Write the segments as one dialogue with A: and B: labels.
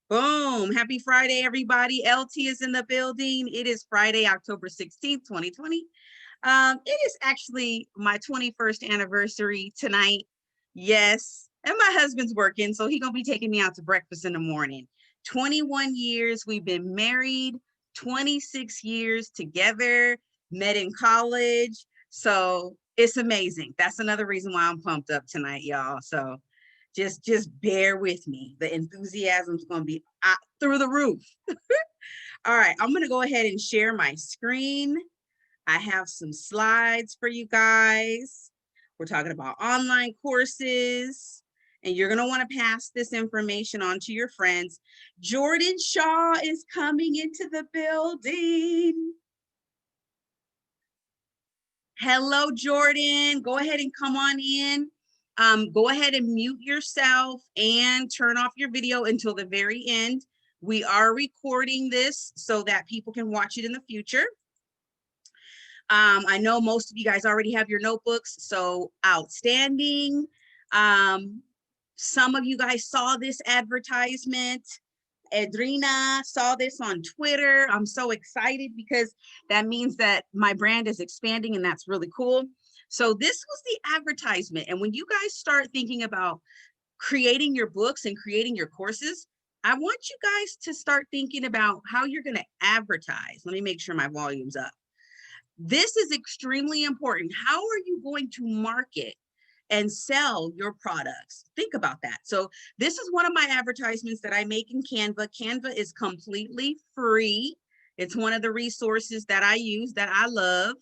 A: Boom. Happy Friday, everybody. LT is in the building. It is Friday, October 16th, 2020. It is actually my 21st anniversary tonight. Yes. And my husband's working, so he's going to be taking me out to breakfast in the morning. 21 years we've been married, 26 years together, met in college. So it's amazing. That's another reason why I'm pumped up tonight, y'all. So just bear with me. The enthusiasm's going to be through the roof. All right, I'm going to go ahead and share my screen. I have some slides for you guys. We're talking about online courses, and you're going to want to pass this information on to your friends. Jordan Shaw is coming into the building. Hello, Jordan. Go ahead and come on in. Go ahead and mute yourself and turn off your video until the very end. We are recording this so that people can watch it in the future. I know most of you guys already have your notebooks, so outstanding. Some of you guys saw this advertisement. Edrina saw this on Twitter. I'm so excited because that means that my brand is expanding, and that's really cool. So this was the advertisement. And when you guys start thinking about creating your books and creating your courses, I want you guys to start thinking about how you're going to advertise. Let me make sure my volume's up. This is extremely important. How are you going to market and sell your products? Think about that. So this is one of my advertisements that I make in Canva. Canva is completely free. It's one of the resources that I use that I love.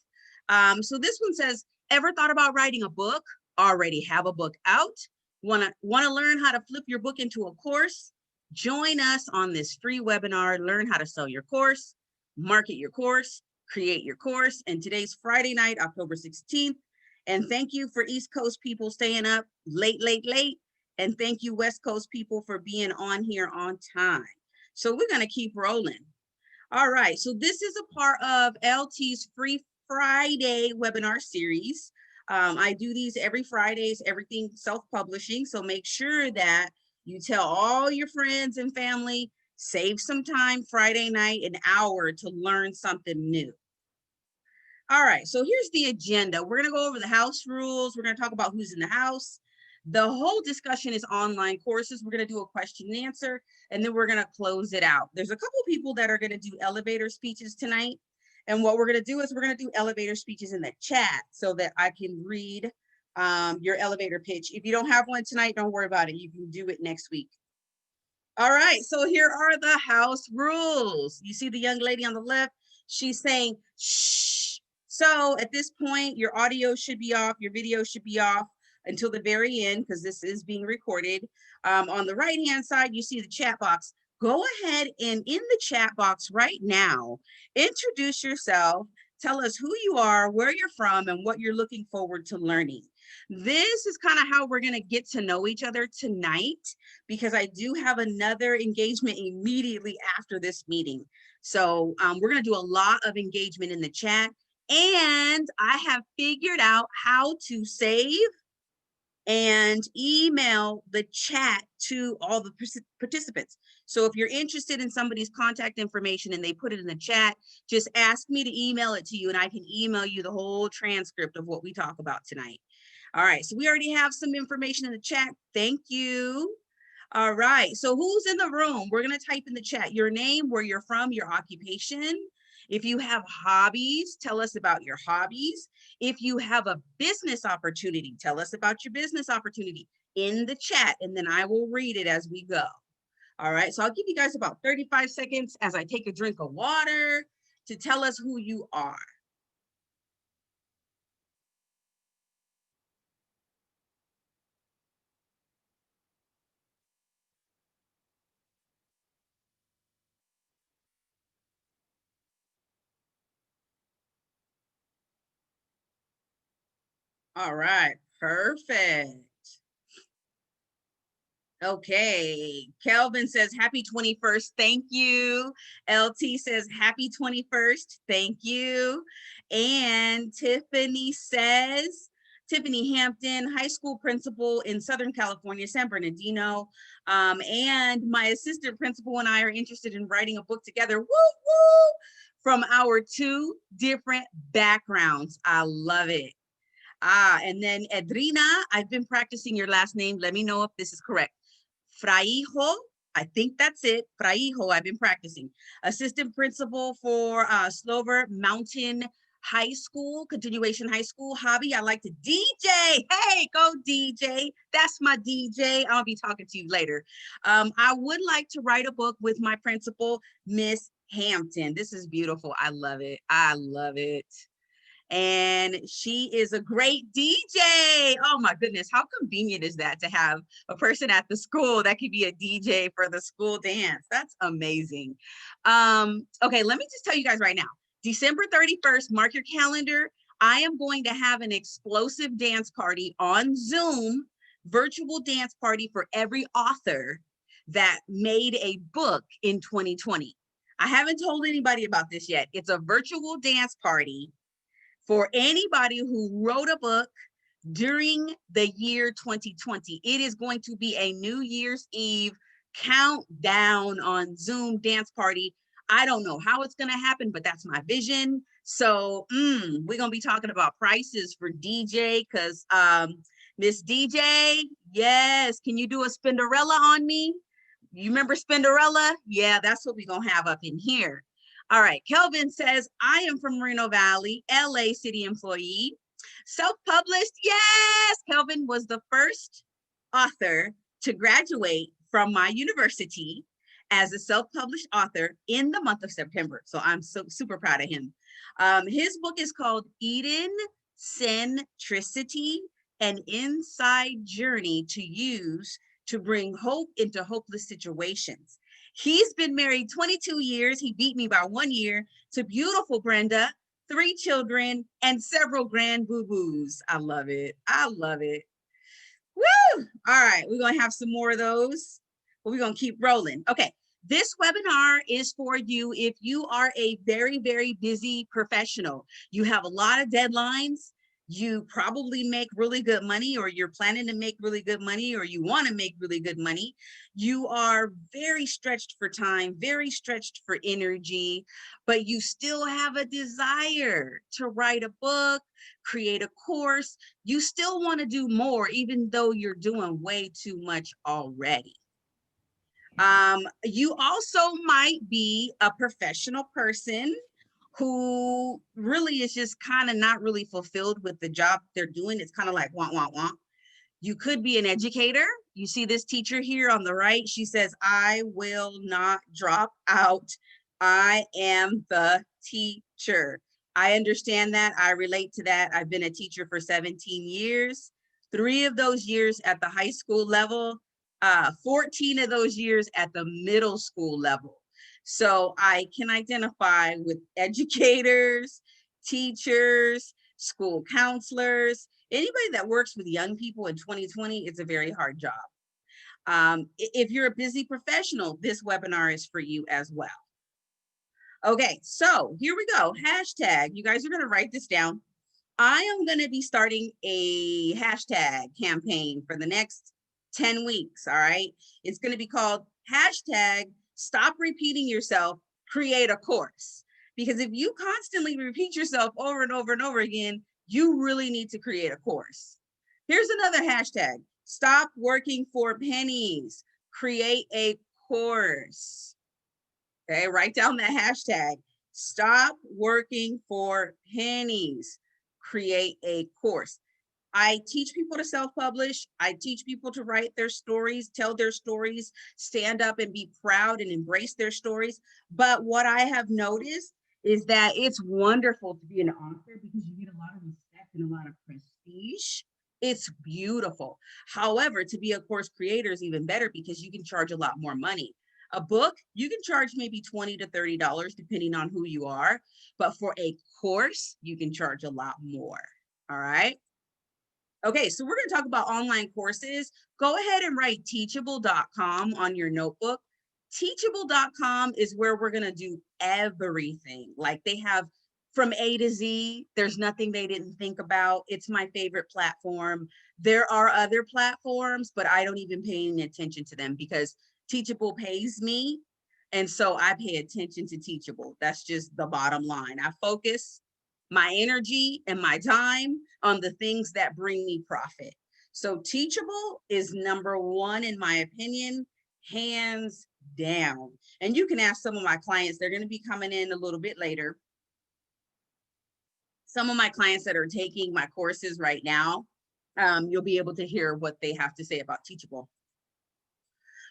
A: So this one says, ever thought about writing a book? Already have a book out? Want to learn how to flip your book into a course? Join us on this free webinar. Learn how to sell your course, market your course, create your course. And today's Friday night, October 16th. And thank you for East Coast people staying up late. And thank you West Coast people for being on here on time. So we're going to keep rolling. All right. So this is a part of LT's Free Friday webinar series. I do these every Fridays, everything self-publishing. So make sure that you tell all your friends and family, save some time Friday night, an hour to learn something new. All right, so here's the agenda. We're going to go over the house rules. We're going to talk about who's in the house. The whole discussion is online courses. We're going to do a question and answer, and then we're going to close it out. There's a couple people that are going to do elevator speeches tonight. And what we're going to do is we're going to do elevator speeches in the chat so that I can read your elevator pitch. If you don't have one tonight, don't worry about it. You can do it next week. All right, so here are the house rules. You see the young lady on the left? She's saying, shh. So at this point, your audio should be off, your video should be off until the very end, because this is being recorded. On the right-hand side, you see the chat box. Go ahead and in the chat box right now, introduce yourself, tell us who you are, where you're from, and what you're looking forward to learning. This is kind of how we're going to get to know each other tonight, because I do have another engagement immediately after this meeting. So we're going to do a lot of engagement in the chat. And I have figured out how to save and email the chat to all the participants. So if you're interested in somebody's contact information and they put it in the chat, just ask me to email it to you and I can email you the whole transcript of what we talk about tonight. All right, so we already have some information in the chat. Thank you. All right, so who's in the room? We're gonna type in the chat your name, where you're from, your occupation. If you have hobbies, tell us about your hobbies. If you have a business opportunity, tell us about your business opportunity in the chat, and then I will read it as we go. All right, so I'll give you guys about 35 seconds as I take a drink of water to tell us who you are. All right, perfect. Okay, Kelvin says happy 21st, thank you. LT says happy 21st, thank you. And Tiffany Tiffany Hampton, high school principal in Southern California, San Bernardino. And my assistant principal and I are interested in writing a book together. Woo, woo! From our 2 different backgrounds. I love it. And then Edrina, I've been practicing your last name. Let me know if this is correct. Fraijo, I think that's it. Fraijo, I've been practicing. Assistant principal for Slover Mountain High School, Continuation High School. Hobby, I like to DJ. Hey, go DJ. That's my DJ. I'll be talking to you later. I would like to write a book with my principal, Miss Hampton. This is beautiful. I love it. I love it. And she is a great DJ. Oh my goodness, how convenient is that to have a person at the school that could be a DJ for the school dance? That's amazing. Okay, let me just tell you guys right now, December 31st, mark your calendar. I am going to have an explosive dance party on Zoom, virtual dance party for every author that made a book in 2020. I haven't told anybody about this yet. It's a virtual dance party for anybody who wrote a book during the year 2020. It is going to be a New Year's Eve countdown on Zoom dance party. I don't know how it's going to happen, but that's my vision. So we're going to be talking about prices for DJ because Miss DJ, yes, can you do a Spinderella on me? You remember Spinderella? Yeah, that's what we're going to have up in here. All right, Kelvin says, I am from Moreno Valley, LA city employee. Self-published, yes! Kelvin was the first author to graduate from my university as a self-published author in the month of September. So I'm so super proud of him. His book is called Eden Centricity, an inside journey to use to bring hope into hopeless situations. He's been married 22 years. He beat me by 1 year to beautiful Brenda, 3 children, and several grand boo-boos. I love it. I love it. Woo! All right, we're going to have some more of those, but we're going to keep rolling. Okay, this webinar is for you if you are a very, very busy professional. You have a lot of deadlines. You probably make really good money, or you're planning to make really good money, or you want to make really good money. You are very stretched for time, very stretched for energy, but you still have a desire to write a book, create a course. You still want to do more, even though you're doing way too much already. You also might be a professional person who really is just kind of not really fulfilled with the job they're doing. It's kind of like want, want, want. You could be an educator. You see this teacher here on the right. She says, I will not drop out. I am the teacher. I understand that. I relate to that. I've been a teacher for 17 years, 3 of those years at the high school level, 14 of those years at the middle school level. So I can identify with educators, teachers, school counselors, anybody that works with young people in 2020. It's a very hard job. If you're a busy professional, this webinar is for you as well. Okay, so here we go. Hashtag, you guys are gonna write this down. I am gonna be starting a hashtag campaign for the next 10 weeks, all right? It's gonna be called hashtag stop repeating yourself, create a course. Because if you constantly repeat yourself over and over and over again, you really need to create a course. Here's another hashtag, stop working for pennies, create a course. Okay, write down that hashtag, stop working for pennies, create a course. I teach people to self-publish. I teach people to write their stories, tell their stories, stand up and be proud and embrace their stories. But what I have noticed is that it's wonderful to be an author because you get a lot of respect and a lot of prestige. It's beautiful. However, to be a course creator is even better because you can charge a lot more money. A book, you can charge maybe $20 to $30 depending on who you are. But for a course, you can charge a lot more. All right. Okay, so we're going to talk about online courses. Go ahead and write teachable.com on your notebook. Teachable.com is where we're going to do everything. Like they have from A to Z. There's nothing they didn't think about. It's my favorite platform. There are other platforms, but I don't even pay any attention to them because Teachable pays me. And so I pay attention to Teachable. That's just the bottom line. I focus my energy and my time on the things that bring me profit. So Teachable is number one, in my opinion, hands down. And you can ask some of my clients, they're going to be coming in a little bit later. Some of my clients that are taking my courses right now, you'll be able to hear what they have to say about Teachable.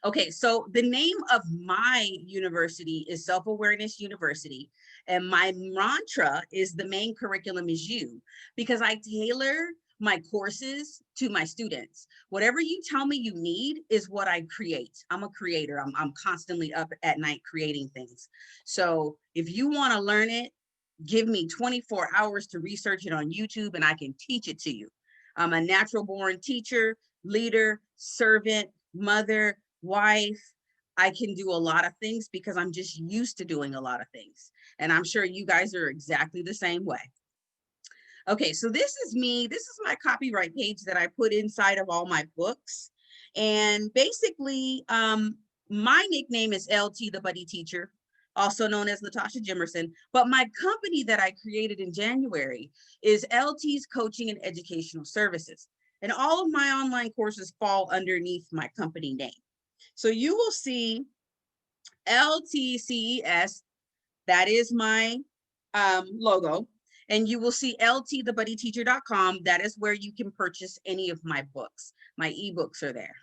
A: Okay, so the name of my university is Self-Awareness University, and my mantra is the main curriculum is you, because I tailor my courses to my students. Whatever you tell me you need is what I create. I'm a creator. I'm constantly up at night creating things. So if you want to learn it, give me 24 hours to research it on YouTube and I can teach it to you. I'm a natural born teacher, leader, servant, mother, wife. I can do a lot of things because I'm just used to doing a lot of things. And I'm sure you guys are exactly the same way. Okay, so this is me. This is my copyright page that I put inside of all my books. And basically, my nickname is LT, the Buddy Teacher, also known as Latasha Jimerson. But my company that I created in January is LT's Coaching and Educational Services. And all of my online courses fall underneath my company name. So you will see LTCES, that is my logo. And you will see ltthebuddyteacher.com. That is where you can purchase any of my books. My ebooks are there.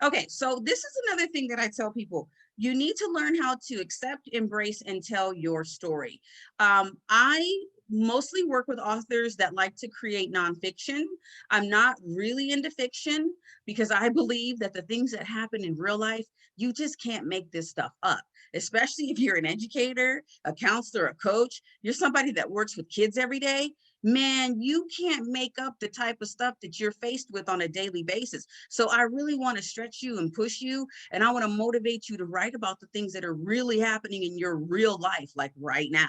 A: Okay, so this is another thing that I tell people. You need to learn how to accept, embrace, and tell your story. I mostly work with authors that like to create nonfiction. I'm not really into fiction because I believe that the things that happen in real life, you just can't make this stuff up, especially if you're an educator, a counselor, a coach, you're somebody that works with kids every day. Man, you can't make up the type of stuff that you're faced with on a daily basis. So I really want to stretch you and push you, and I want to motivate you to write about the things that are really happening in your real life, like right now.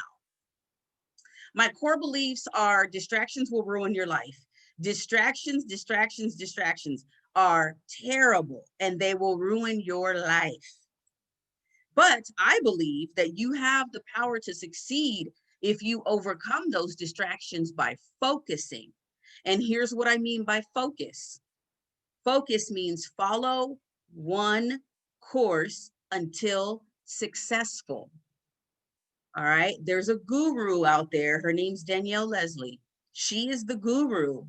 A: My core beliefs are distractions will ruin your life. Distractions, distractions, distractions are terrible and they will ruin your life. But I believe that you have the power to succeed if you overcome those distractions by focusing. And here's what I mean by focus. Focus means follow one course until successful. All right. There's a guru out there. Her name's Danielle Leslie. She is the guru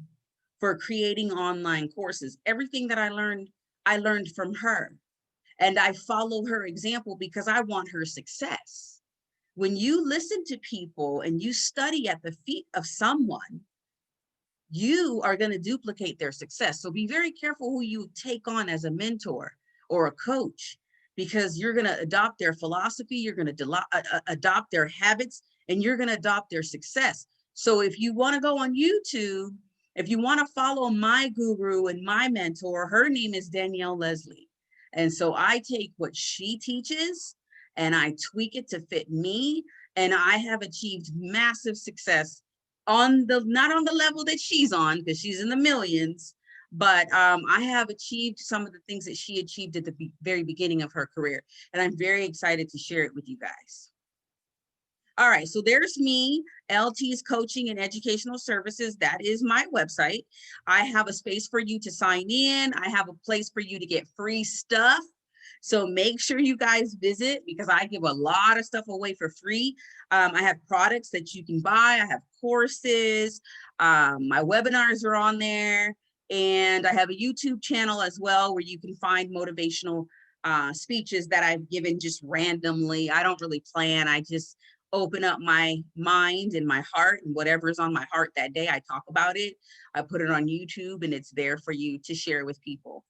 A: for creating online courses. Everything that I learned from her. And I follow her example because I want her success. When you listen to people and you study at the feet of someone, you are going to duplicate their success. So be very careful who you take on as a mentor or a coach, because you're going to adopt their philosophy, you're going to adopt their habits, and you're going to adopt their success. So if you want to go on YouTube, if you want to follow my guru and my mentor, her name is Danielle Leslie. And so I take what she teaches and I tweak it to fit me. And I have achieved massive success on the, not on the level that she's on, because she's in the millions, but I have achieved some of the things that she achieved at the very beginning of her career. And I'm very excited to share it with you guys. All right, so there's me, LT's Coaching and Educational Services. That is my website. I have a space for you to sign in. I have a place for you to get free stuff. So make sure you guys visit, because I give a lot of stuff away for free. I have products that you can buy. I have courses. My webinars are on there. And I have a YouTube channel as well where you can find motivational speeches that I've given just randomly. I don't really plan. I just open up my mind and my heart, and whatever's on my heart that day, I talk about it. I put it on YouTube and it's there for you to share with people.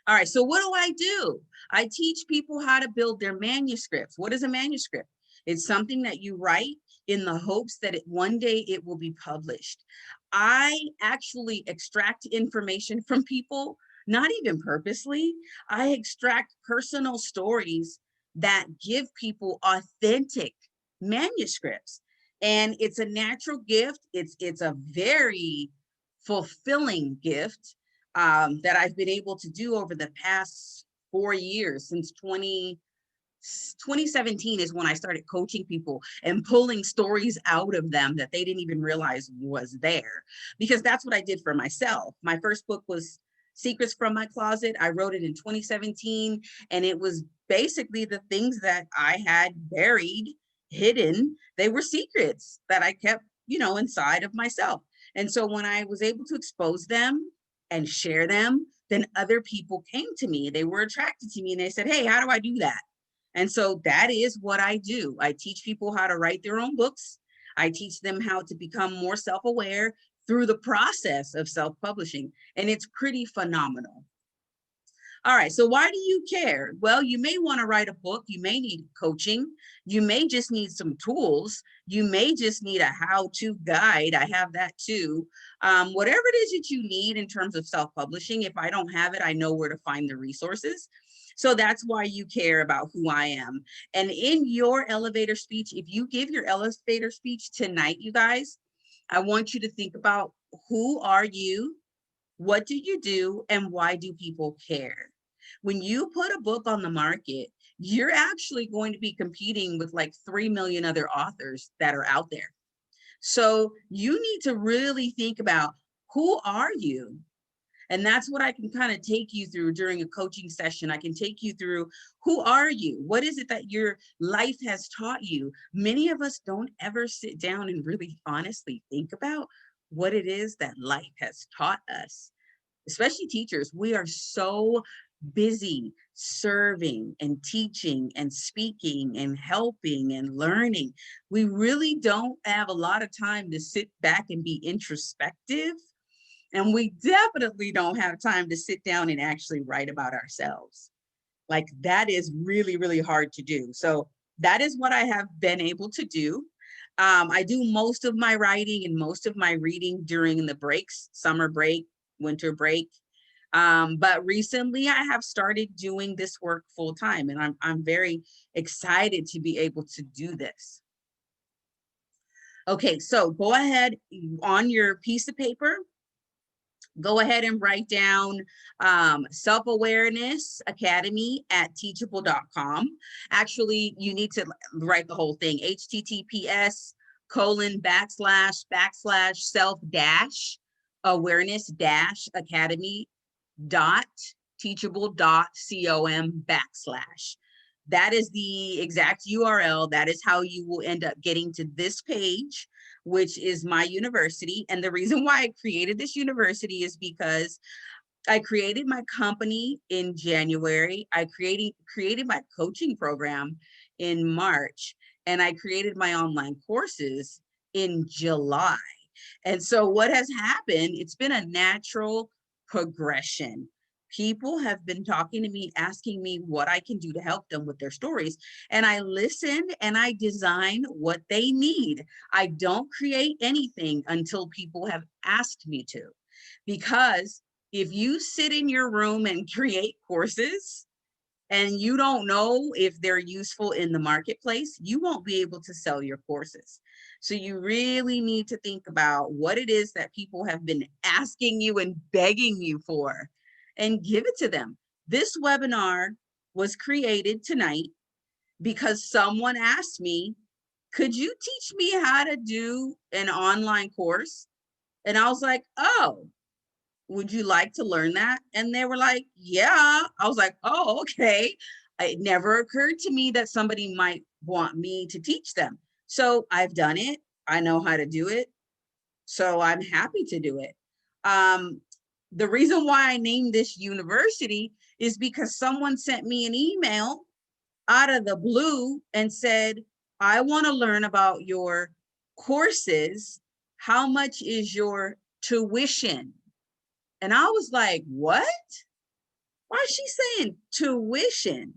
A: All right, so what do? I teach people how to build their manuscripts. What is a manuscript? It's something that you write in the hopes that one day it will be published. I actually extract information from people, not even purposely. I extract personal stories that give people authentic manuscripts. And it's a natural gift. It's a very fulfilling gift that I've been able to do over the past 4 years, since 2017 is when I started coaching people and pulling stories out of them that they didn't even realize was there. Because that's what I did for myself. My first book was Secrets from My Closet. I wrote it in 2017, and it was basically the things that I had buried, hidden. They were secrets that I kept, inside of myself. And so when I was able to expose them and share them, then other people came to me. They were attracted to me and they said, "Hey, how do I do that?" And so that is what I do. I teach people how to write their own books. I teach them how to become more self-aware through the process of self-publishing. And it's pretty phenomenal. All right, so why do you care? Well, you may want to write a book. You may need coaching. You may just need some tools. You may just need a how-to guide. I have that too. Whatever it is that you need in terms of self-publishing, if I don't have it, I know where to find the resources. So that's why you care about who I am. And in your elevator speech, if you give your elevator speech tonight, you guys, I want you to think about, who are you? What do you do? And why do people care? When you put a book on the market, you're actually going to be competing with like 3 million other authors that are out there. So you need to really think about, who are you? And that's what I can kind of take you through during a coaching session. I can take you through, who are you? What is it that your life has taught you? Many of us don't ever sit down and really honestly think about what it is that life has taught us, especially teachers. We are so busy serving and teaching and speaking and helping and learning. We really don't have a lot of time to sit back and be introspective. And we definitely don't have time to sit down and actually write about ourselves. Like, that is really, really hard to do. So that is what I have been able to do. I do most of my writing and most of my reading during the breaks, summer break, winter break. But recently I have started doing this work full time, and I'm very excited to be able to do this. Okay, so go ahead on your piece of paper. Go ahead and write down Self-Awareness Academy at teachable.com. Actually, you need to write the whole thing, https://self-awareness-academy teachable.com/. That is the exact URL. That is how you will end up getting to this page, which is my university. And the reason why I created this university is because I created my company in January. I created my coaching program in March, and I created my online courses in July. And so what has happened, it's been a natural progression. People have been talking to me, asking me what I can do to help them with their stories. And I listen and I design what they need. I don't create anything until people have asked me to. Because if you sit in your room and create courses and you don't know if they're useful in the marketplace, you won't be able to sell your courses. So you really need to think about what it is that people have been asking you and begging you for, and give it to them. This webinar was created tonight because someone asked me, could you teach me how to do an online course? And I was like, oh, would you like to learn that? And they were like, yeah. I was like, oh, okay. It never occurred to me that somebody might want me to teach them. So I've done it. I know how to do it. So I'm happy to do it. The reason why I named this university is because someone sent me an email out of the blue and said, I want to learn about your courses. How much is your tuition? And I was like, what? Why is she saying tuition?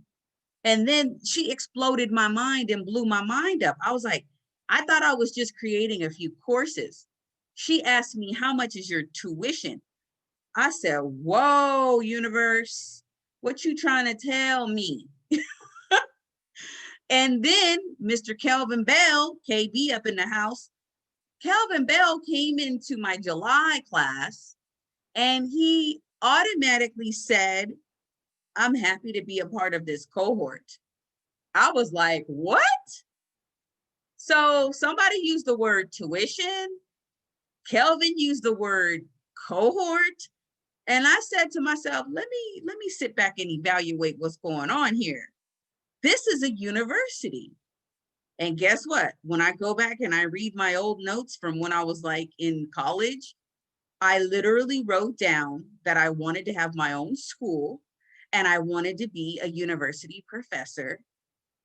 A: And then she exploded my mind and blew my mind up. I was like, I thought I was just creating a few courses. She asked me, how much is your tuition? I said, whoa, universe, what you trying to tell me? And then Mr. Kelvin Bell, KB up in the house, Kelvin Bell came into my July class and he automatically said, I'm happy to be a part of this cohort. I was like, what? So somebody used the word tuition. Kelvin used the word cohort. And I said to myself, let me sit back and evaluate what's going on here. This is a university. And guess what? When I go back and I read my old notes from when I was like in college, I literally wrote down that I wanted to have my own school and I wanted to be a university professor.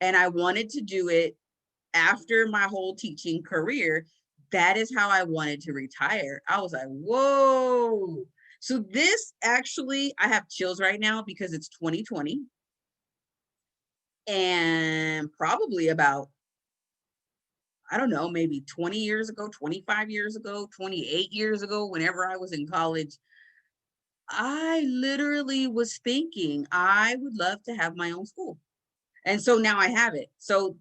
A: And I wanted to do it after my whole teaching career. That is how I wanted to retire. I was like, whoa. So this actually, I have chills right now because it's 2020. And probably about, I don't know, maybe 20 years ago, 25 years ago, 28 years ago, whenever I was in college, I literally was thinking I would love to have my own school. And so now I have it. So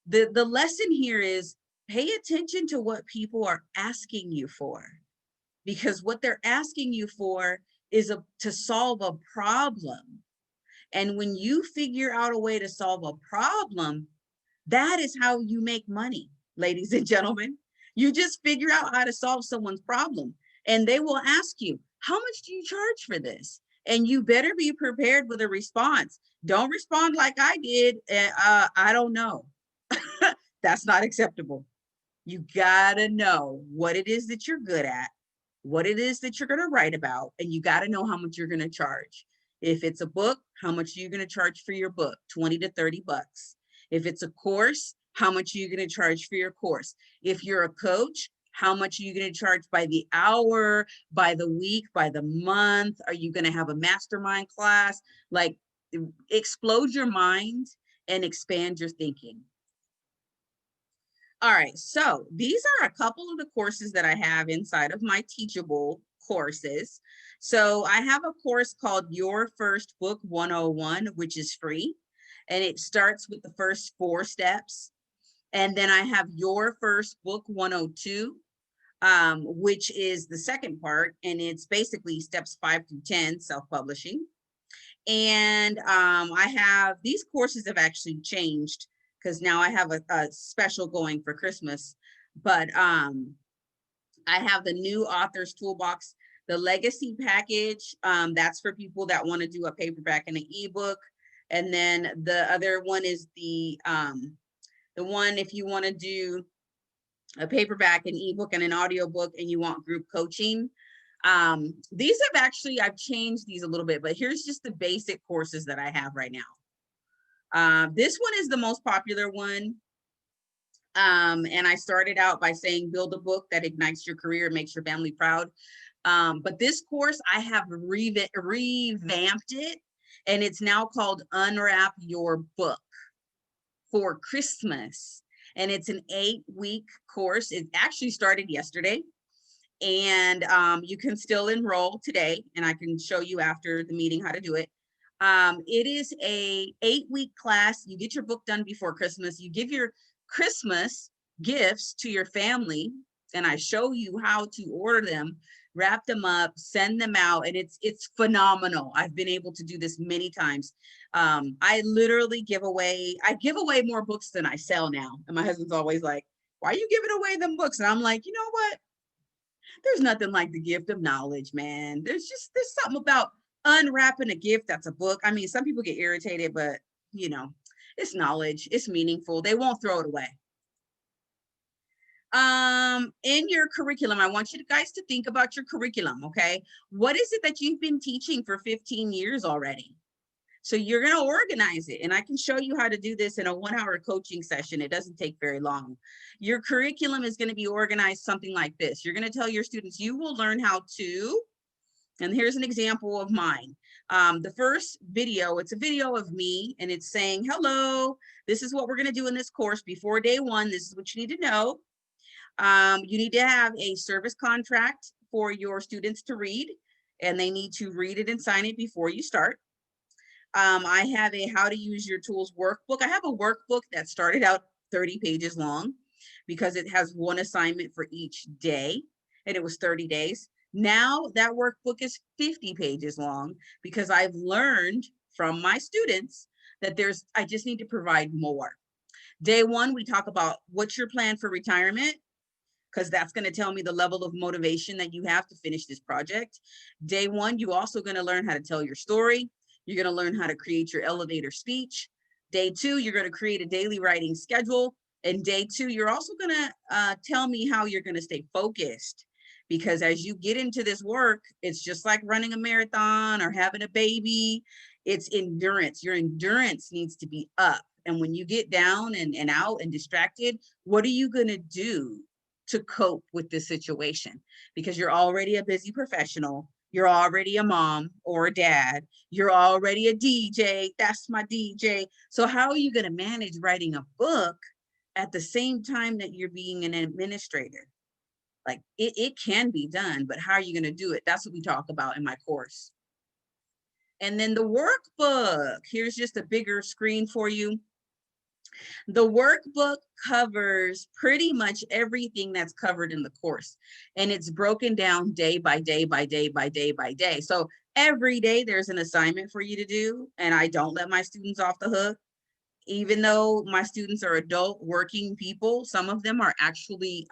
A: the lesson here is pay attention to what people are asking you for, because what they're asking you for is to solve a problem. And when you figure out a way to solve a problem, that is how you make money, ladies and gentlemen. You just figure out how to solve someone's problem and they will ask you, how much do you charge for this? And you better be prepared with a response. Don't respond like I did. I don't know. That's not acceptable. You gotta know what it is that you're good at, what it is that you're gonna write about, and you gotta know how much you're gonna charge. If it's a book, how much are you gonna charge for your book? 20 to 30 bucks. If it's a course, how much are you gonna charge for your course? If you're a coach, how much are you gonna charge by the hour, by the week, by the month? Are you gonna have a mastermind class? Like, explode your mind and expand your thinking. All right, so these are a couple of the courses that I have inside of my Teachable courses. So I have a course called Your First Book 101, which is free. And it starts with the first 4 steps. And then I have Your First Book 102, which is the second part. And it's basically steps 5 through 10, self-publishing. And I have, these courses have actually changed because now I have a special going for Christmas, but I have the new author's toolbox, the legacy package. That's for people that want to do a paperback and an ebook. And then the other one is the one if you want to do a paperback, an ebook, and an audiobook, and you want group coaching. These have actually, I've changed these a little bit, but here's just the basic courses that I have right now. This one is the most popular one. And I started out by saying, build a book that ignites your career and makes your family proud. But this course, I have revamped it, and it's now called Unwrap Your Book for Christmas. And it's an 8-week course. It actually started yesterday. And you can still enroll today, and I can show you after the meeting how to do it. It is a 8-week class. You get your book done before Christmas. You give your Christmas gifts to your family, and I show you how to order them, wrap them up, send them out, and it's phenomenal. I've been able to do this many times. I literally give away more books than I sell now. And my husband's always like, why are you giving away them books? And I'm like, you know what? There's nothing like the gift of knowledge, man. There's something about unwrapping a gift that's a book. I mean, some people get irritated, but you know, it's knowledge, it's meaningful. They won't throw it away. In your curriculum, I want you guys to think about your curriculum, okay? What is it that you've been teaching for 15 years already? So you're going to organize it. And I can show you how to do this in a 1-hour coaching session. It doesn't take very long. Your curriculum is going to be organized something like this. You're going to tell your students, you will learn how to, and here's an example of mine. The first video, it's a video of me, and it's saying, hello, this is what we're going to do in this course before day 1. This is what you need to know. You need to have a service contract for your students to read, and they need to read it and sign it before you start. I have a how to use your tools workbook. I have a workbook that started out 30 pages long because it has one assignment for each day, and it was 30 days. Now that workbook is 50 pages long because I've learned from my students that I just need to provide more. Day one, we talk about what's your plan for retirement, because that's going to tell me the level of motivation that you have to finish this project. Day one, you're also going to learn how to tell your story. You're going to learn how to create your elevator speech. Day two, you're going to create a daily writing schedule. And day two, you're also going to tell me how you're going to stay focused. Because as you get into this work, it's just like running a marathon or having a baby. It's endurance. Your endurance needs to be up. And when you get down and out and distracted, what are you going to do to cope with this situation? Because you're already a busy professional. You're already a mom or a dad. You're already a DJ. That's my DJ. So how are you going to manage writing a book at the same time that you're being an administrator? Like it can be done, but how are you going to do it? That's what we talk about in my course. And then the workbook. Here's just a bigger screen for you. The workbook covers pretty much everything that's covered in the course, and it's broken down day by day by day by day by day. So every day there's an assignment for you to do, and I don't let my students off the hook. Even though my students are adult working people, some of them are actually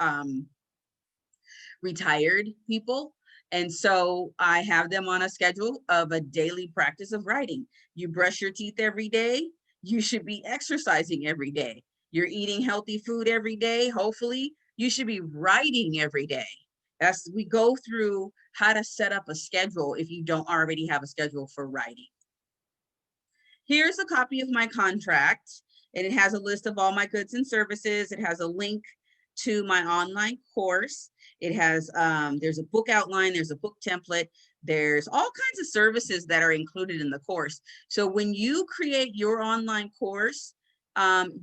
A: retired people. And so I have them on a schedule of a daily practice of writing. You brush your teeth every day. You should be exercising every day. You're eating healthy food every day. Hopefully, you should be writing every day. As we go through how to set up a schedule if you don't already have a schedule for writing. Here's a copy of my contract, and it has a list of all my goods and services. It has a link to my online course. It has, there's a book outline, there's a book template, there's all kinds of services that are included in the course. So when you create your online course,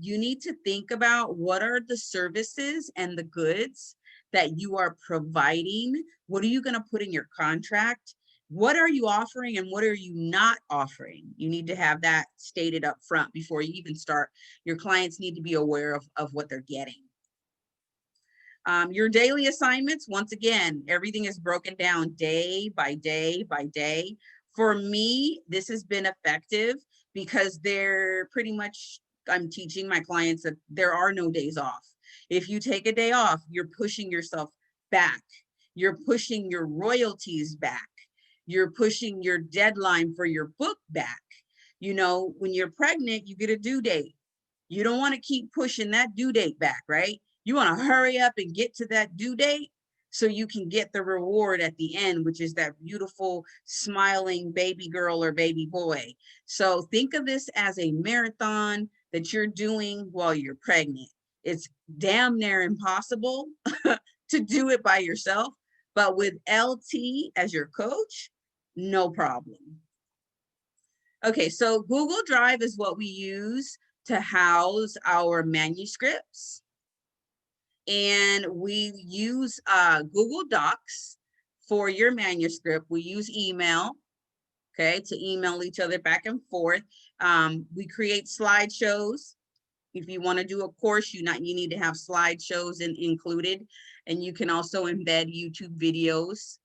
A: you need to think about what are the services and the goods that you are providing. What are you going to put in your contract? What are you offering and what are you not offering? You need to have that stated up front before you even start. Your clients need to be aware of what they're getting. Your daily assignments, once again, everything is broken down day by day by day. For me, this has been effective because they're pretty much, I'm teaching my clients that there are no days off. If you take a day off, you're pushing yourself back. You're pushing your royalties back. You're pushing your deadline for your book back. You know, when you're pregnant, you get a due date. You don't want to keep pushing that due date back, right? You want to hurry up and get to that due date so you can get the reward at the end, which is that beautiful smiling baby girl or baby boy. So think of this as a marathon that you're doing while you're pregnant. It's damn near impossible to do it by yourself, but with LT as your coach, no problem. Okay, so Google Drive is what we use to house our manuscripts. And we use Google Docs for your manuscript. We use email, okay, to email each other back and forth. We create slideshows. If you want to do a course, you need to have slideshows included. And you can also embed YouTube videos,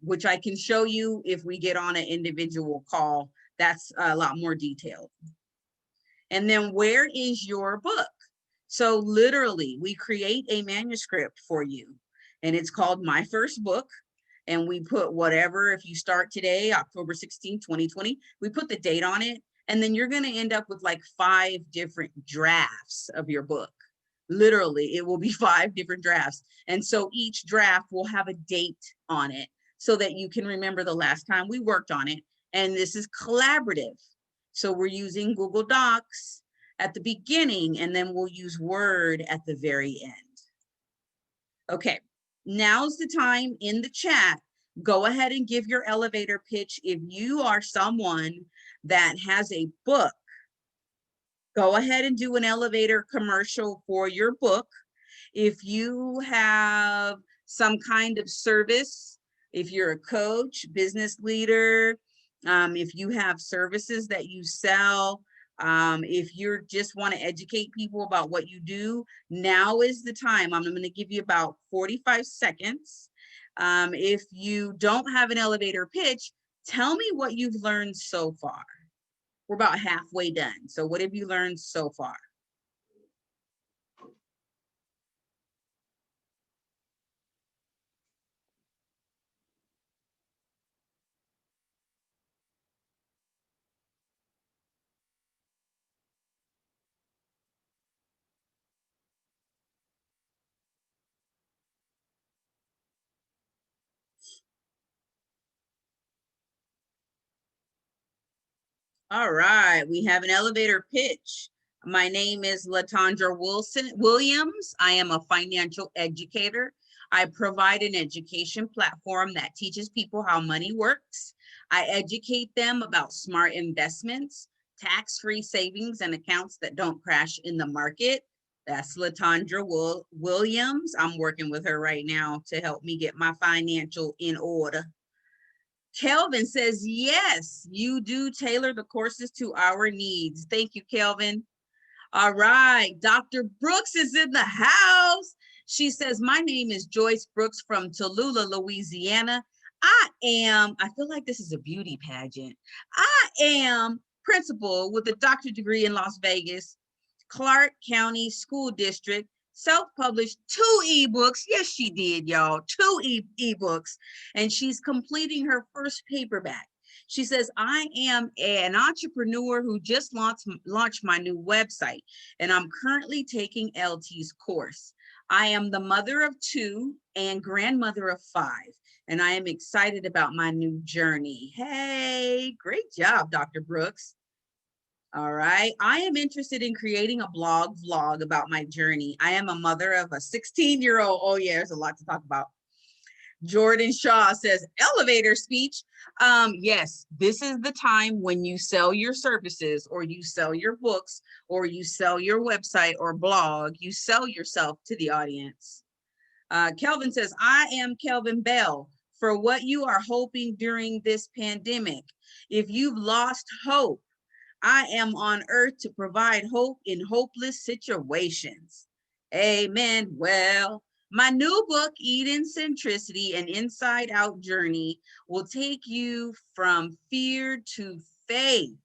A: which I can show you if we get on an individual call. That's a lot more detailed. And then where is your book? So literally, we create a manuscript for you, and it's called My First Book. And we put whatever, if you start today, October 16, 2020, we put the date on it. And then you're going to end up with like 5 different drafts of your book. Literally, it will be 5 different drafts. And so each draft will have a date on it so that you can remember the last time we worked on it. And this is collaborative. So we're using Google Docs at the beginning, and then we'll use Word at the very end. Okay, now's the time in the chat. Go ahead and give your elevator pitch. If you are someone that has a book, go ahead and do an elevator commercial for your book. If you have some kind of service, if you're a coach, business leader, If you have services that you sell, if you just want to educate people about what you do, now is the time. I'm going to give you about 45 seconds. If you don't have an elevator pitch, tell me what you've learned so far. We're about halfway done. So what have you learned so far? All right, we have an elevator pitch. My name is Latondra Williams. I am a financial educator. I provide an education platform that teaches people how money works. I educate them about smart investments, tax-free savings, and accounts that don't crash in the market. That's Latondra Williams. I'm working with her right now to help me get my financial in order. Kelvin says, yes, you do tailor the courses to our needs. Thank you, Kelvin. All right, Dr. Brooks is in the house. She says, my name is Joyce Brooks from Tallulah, Louisiana. I feel like this is a beauty pageant. I am principal with a doctorate degree in Las Vegas, Clark County School District, self-published 2 ebooks. Yes, she did, y'all, 2 ebooks. And she's completing her first paperback. She says, I am an entrepreneur who just launched my new website, and I'm currently taking LT's course. I am the mother of 2 and grandmother of 5, and I am excited about my new journey. Hey, great job, Dr. Brooks. All right. I am interested in creating a vlog about my journey. I am a mother of a 16-year-old. Oh, yeah, there's a lot to talk about. Jordan Shaw says, elevator speech. Yes, this is the time when you sell your services, or you sell your books, or you sell your website or blog. You sell yourself to the audience. Kelvin says, I am Kelvin Bell. For what you are hoping during this pandemic, if you've lost hope, I am on earth to provide hope in hopeless situations. Amen. Well, my new book, Eden Centricity, an Inside Out Journey, will take you from fear to faith,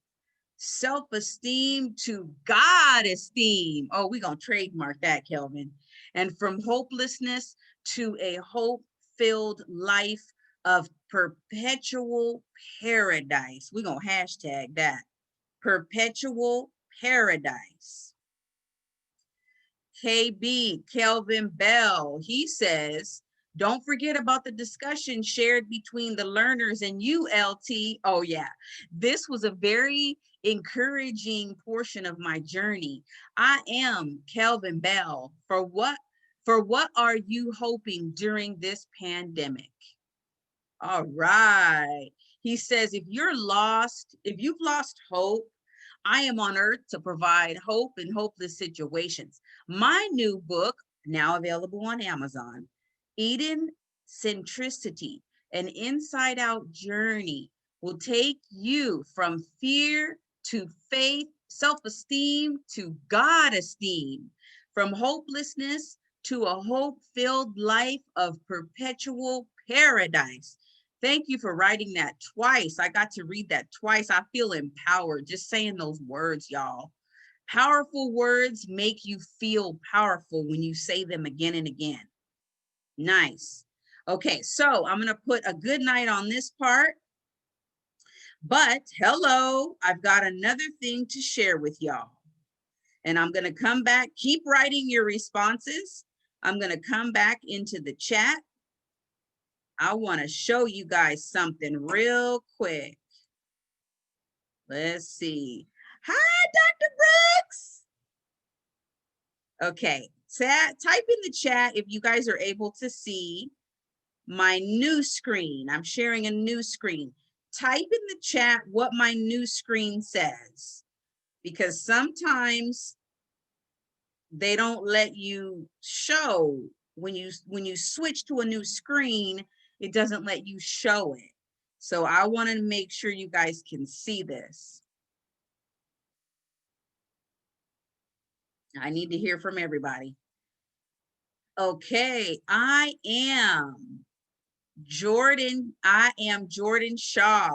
A: self-esteem to God esteem. Oh, we're going to trademark that, Kelvin. And from hopelessness to a hope-filled life of perpetual paradise. We're going to hashtag that. Perpetual paradise. KB, Kelvin Bell, he says, don't forget about the discussion shared between the learners and you, LT. Oh yeah, this was a very encouraging portion of my journey. I am Kelvin Bell. For what are you hoping during this pandemic? All right. He says, if you've lost hope, I am on earth to provide hope in hopeless situations. My new book, now available on Amazon, Eden Centricity, an inside out journey, will take you from fear to faith, self-esteem to God esteem, from hopelessness to a hope-filled life of perpetual paradise. Thank you for writing that twice. I got to read that twice. I feel empowered just saying those words, y'all. Powerful words make you feel powerful when you say them again and again. Nice. Okay, so I'm going to put a good night on this part. But hello, I've got another thing to share with y'all. And I'm going to come back. Keep writing your responses. I'm going to come back into the chat. I want to show you guys something real quick. Let's see. Hi, Dr. Brooks. Okay, type in the chat if you guys are able to see my new screen. I'm sharing a new screen. Type in the chat what my new screen says, because sometimes they don't let you show when you switch to a new screen, it doesn't let you show it. So I want to make sure you guys can see this. I need to hear from everybody. Okay, I am Jordan Shaw,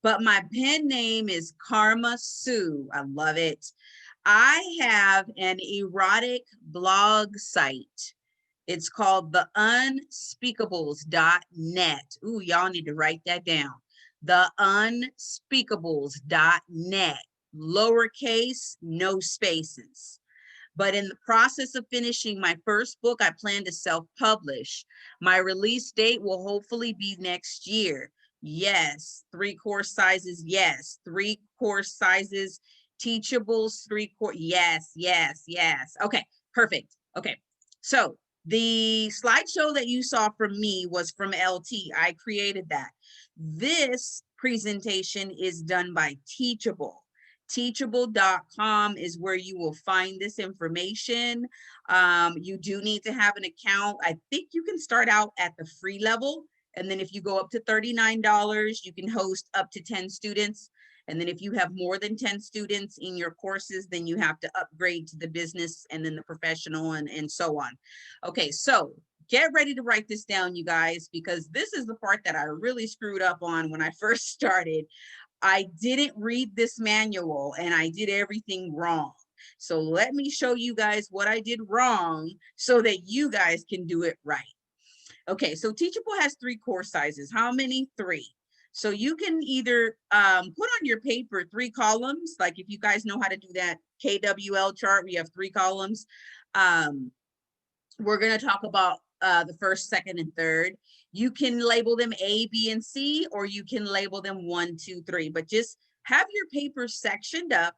A: but my pen name is Karma Sue. I love it. I have an erotic blog site. It's called the unspeakables.net. Ooh, y'all need to write that down. The unspeakables.net, lowercase, no spaces. But in the process of finishing my first book, I plan to self-publish. My release date will hopefully be next year. Yes, 3 course sizes. Yes, 3 course sizes. Teachables, 3 course. Yes, yes, yes. Okay, perfect. Okay, so the slideshow that you saw from me was from LT. I created that. This presentation is done by Teachable. Teachable.com is where you will find this information. You do need to have an account. I think you can start out at the free level. And then if you go up to $39, you can host up to 10 students. And then if you have more than 10 students in your courses, then you have to upgrade to the business and then the professional and so on. Okay, so get ready to write this down, you guys, because this is the part that I really screwed up on when I first started. I didn't read this manual and I did everything wrong. So let me show you guys what I did wrong so that you guys can do it right. Okay, so Teachable has 3 course sizes. How many? 3. So you can either put on your paper 3 columns, like if you guys know how to do that KWL chart, we have 3 columns. We're going to talk about the first, second, and third. You can label them A, B, and C, or you can label them 1, 2, 3, but just have your paper sectioned up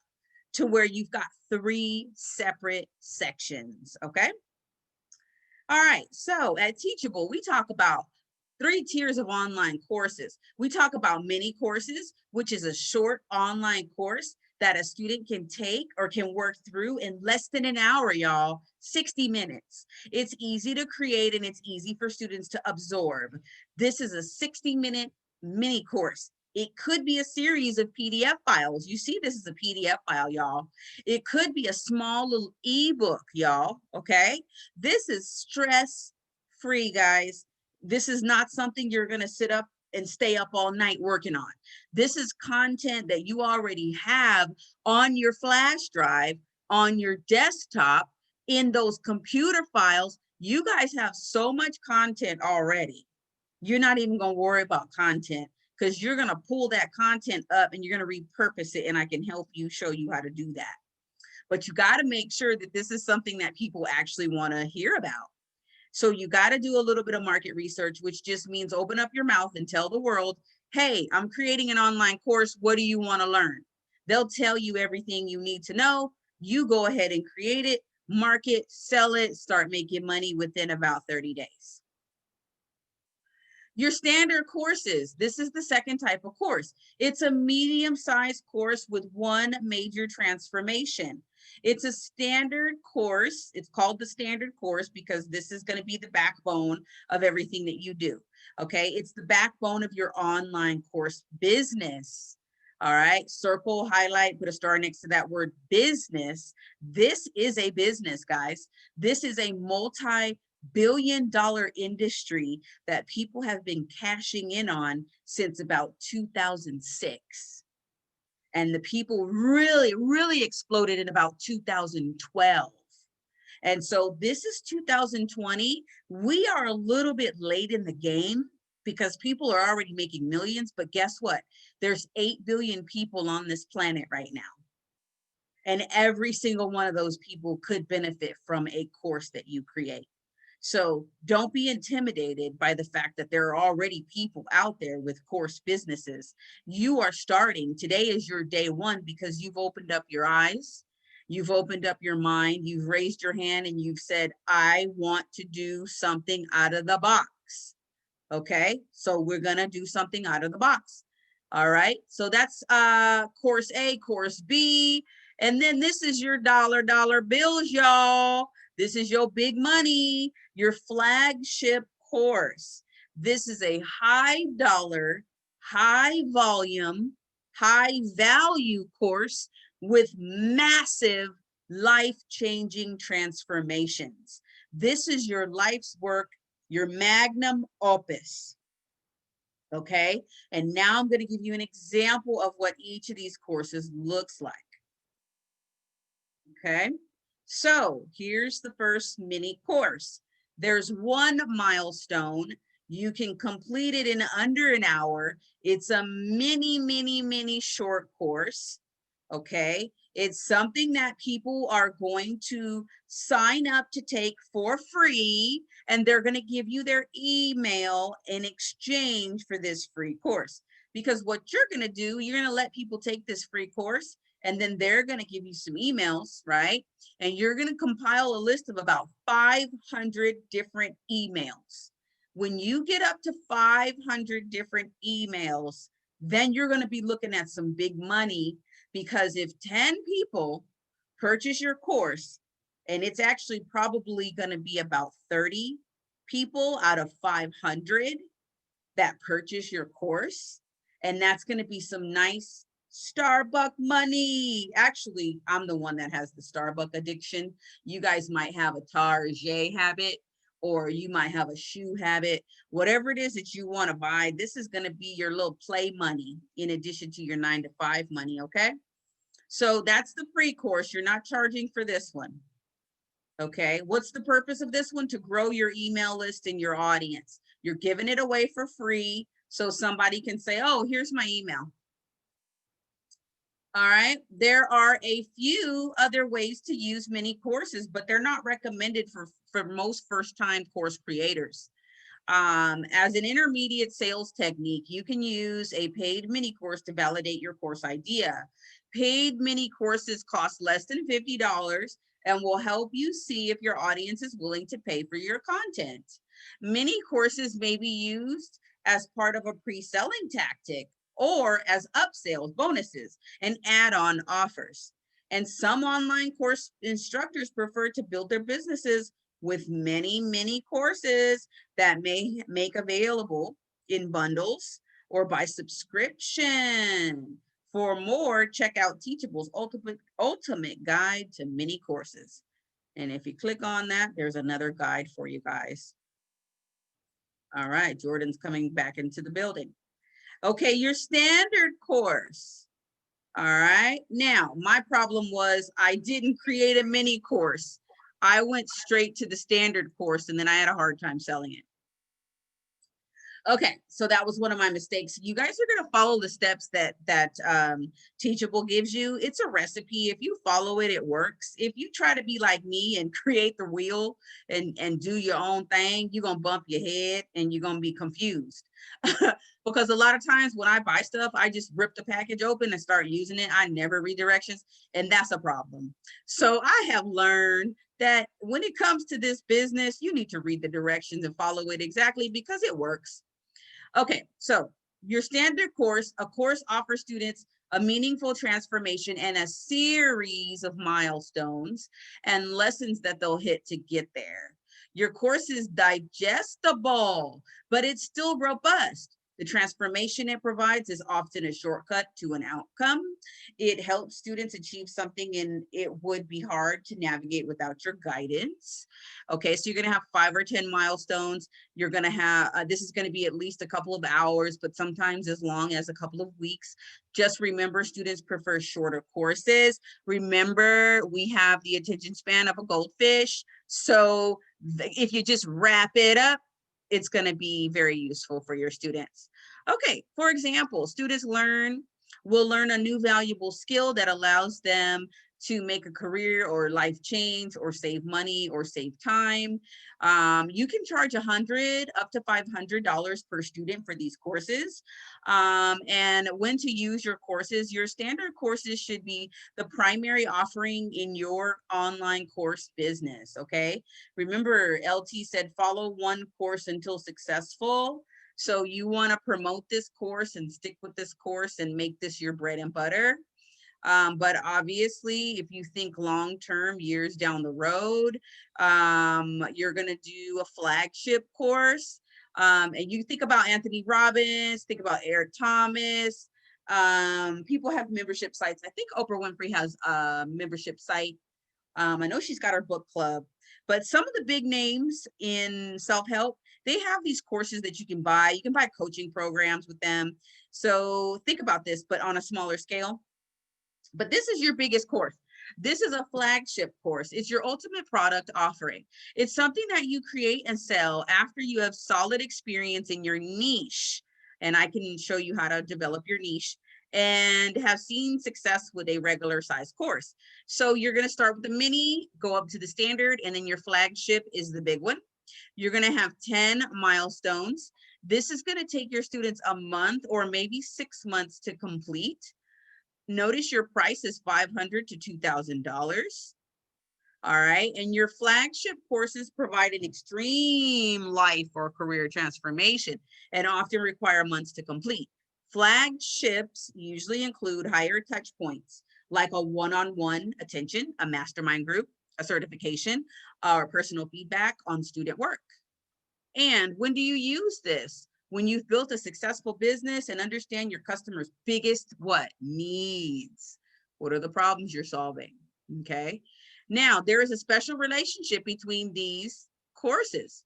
A: to where you've got 3 separate sections, okay? All right, so at Teachable, we talk about 3 tiers of online courses. We talk about mini courses, which is a short online course that a student can take or can work through in less than an hour, y'all, 60 minutes. It's easy to create and it's easy for students to absorb. This is a 60-minute mini course. It could be a series of PDF files. You see, this is a PDF file, y'all. It could be a small little ebook, y'all, okay? This is stress-free, guys. This is not something you're gonna sit up and stay up all night working on. This is content that you already have on your flash drive, on your desktop, in those computer files. You guys have so much content already. You're not even gonna worry about content because you're gonna pull that content up and you're gonna repurpose it, and I can help you show you how to do that. But you gotta make sure that this is something that people actually wanna hear about. So you got to do a little bit of market research, which just means open up your mouth and tell the world, hey, I'm creating an online course. What do you want to learn? They'll tell you everything you need to know. You go ahead and create it, market, sell it, start making money within about 30 days. Your standard courses. This is the second type of course. It's a medium-sized course with 1 major transformation. It's a standard course. It's called the standard course because this is going to be the backbone of everything that you do. Okay, it's the backbone of your online course business. All right, circle, highlight, put a star next to that word business. This is a business, guys. This is a multi-billion-dollar industry that people have been cashing in on since about 2006. And the people really exploded in about 2012. And so this is 2020. We are a little bit late in the game because people are already making millions, but guess what? There's 8 billion people on this planet right now. And every single one of those people could benefit from a course that you create. So don't be intimidated by the fact that there are already people out there with course businesses. You are starting. Today is your day 1 because you've opened up your eyes. You've opened up your mind. You've raised your hand and you've said, I want to do something out of the box. Okay, so we're going to do something out of the box. All right, so that's course A, course B. And then this is your dollar bills, y'all. This is your big money, your flagship course. This is a high dollar, high volume, high value course with massive life-changing transformations. This is your life's work, your magnum opus. Okay, and now I'm going to give you an example of what each of these courses looks like. Okay, so here's the first mini course. There's one milestone. You can complete it in under an hour. It's a mini short course. Okay, it's something that people are going to sign up to take for free, and they're going to give you their email in exchange for this free course. Because what you're going to do, you're going to let people take this free course, and then they're going to give you some emails, right? And you're going to compile a list of about 500 different emails. When you get up to 500 different emails, then you're going to be looking at some big money, because if 10 people purchase your course, and it's actually probably going to be about 30 people out of 500 that purchase your course, and that's going to be some nice Starbucks money. Actually, I'm the one that has the Starbucks addiction. You guys might have a Target habit, or you might have a shoe habit. Whatever it is that you want to buy, this is going to be your little play money in addition to your 9-to-5 money, okay? So that's the free course. You're not charging for this one. Okay, what's the purpose of this one? To grow your email list and your audience. You're giving it away for free so somebody can say, oh, here's my email. All right, there are a few other ways to use mini courses, but they're not recommended for most first-time course creators. As an intermediate sales technique, you can use a paid mini course to validate your course idea. Paid mini courses cost less than $50 and will help you see if your audience is willing to pay for your content. Mini courses may be used as part of a pre-selling tactic or as upsells, bonuses, and add-on offers. And some online course instructors prefer to build their businesses with many courses that may make available in bundles or by subscription. For more, check out Teachable's ultimate guide to mini courses. And if you click on that, there's another guide for you guys. All right, Jordan's coming back into the building. Okay, your standard course. All right, now my problem was I didn't create a mini course. I went straight to the standard course, and then I had a hard time selling it. Okay, so that was one of my mistakes. You guys are going to follow the steps that Teachable gives you. It's a recipe. If you follow it, it works. If you try to be like me and create the wheel and do your own thing, you're going to bump your head and you're going to be confused. Because a lot of times when I buy stuff, I just rip the package open and start using it. I never read directions, and that's a problem. So I have learned that when it comes to this business, you need to read the directions and follow it exactly, because it works. Okay, so your standard course, a course offers students a meaningful transformation and a series of milestones and lessons that they'll hit to get there. Your course is digestible, but it's still robust. The transformation it provides is often a shortcut to an outcome. It helps students achieve something, and it would be hard to navigate without your guidance. Okay, so you're going to have 5 or 10 milestones. You're going to have, this is going to be at least a couple of hours, but sometimes as long as a couple of weeks. Just remember, students prefer shorter courses. Remember, we have the attention span of a goldfish. So if you just wrap it up, it's going to be very useful for your students. Okay, for example, students will learn a new valuable skill that allows them to make a career or life change or save money or save time. You can charge $100 up to $500 per student for these courses. And when to use your courses, your standard courses should be the primary offering in your online course business, okay? Remember, LT said follow one course until successful. So you want to promote this course and stick with this course and make this your bread and butter. But obviously, if you think long-term, years down the road, you're going to do a flagship course. And you think about Anthony Robbins, think about Eric Thomas. People have membership sites. I think Oprah Winfrey has a membership site. I know she's got her book club, but some of the big names in self-help, they have these courses that you can buy. You can buy coaching programs with them. So think about this, but on a smaller scale. But this is your biggest course. This is a flagship course. It's your ultimate product offering. It's something that you create and sell after you have solid experience in your niche. And I can show you how to develop your niche and have seen success with a regular size course. So you're going to start with the mini, go up to the standard, and then your flagship is the big one. You're going to have 10 milestones. This is going to take your students a month or maybe 6 months to complete. Notice your price is $500 to $2,000. All right. And your flagship courses provide an extreme life or career transformation and often require months to complete. Flagships usually include higher touch points, like a one-on-one attention, a mastermind group, a certification, or personal feedback on student work. And when do you use this? When you've built a successful business and understand your customers' biggest needs. What are the problems you're solving? Okay. Now, there is a special relationship between these courses.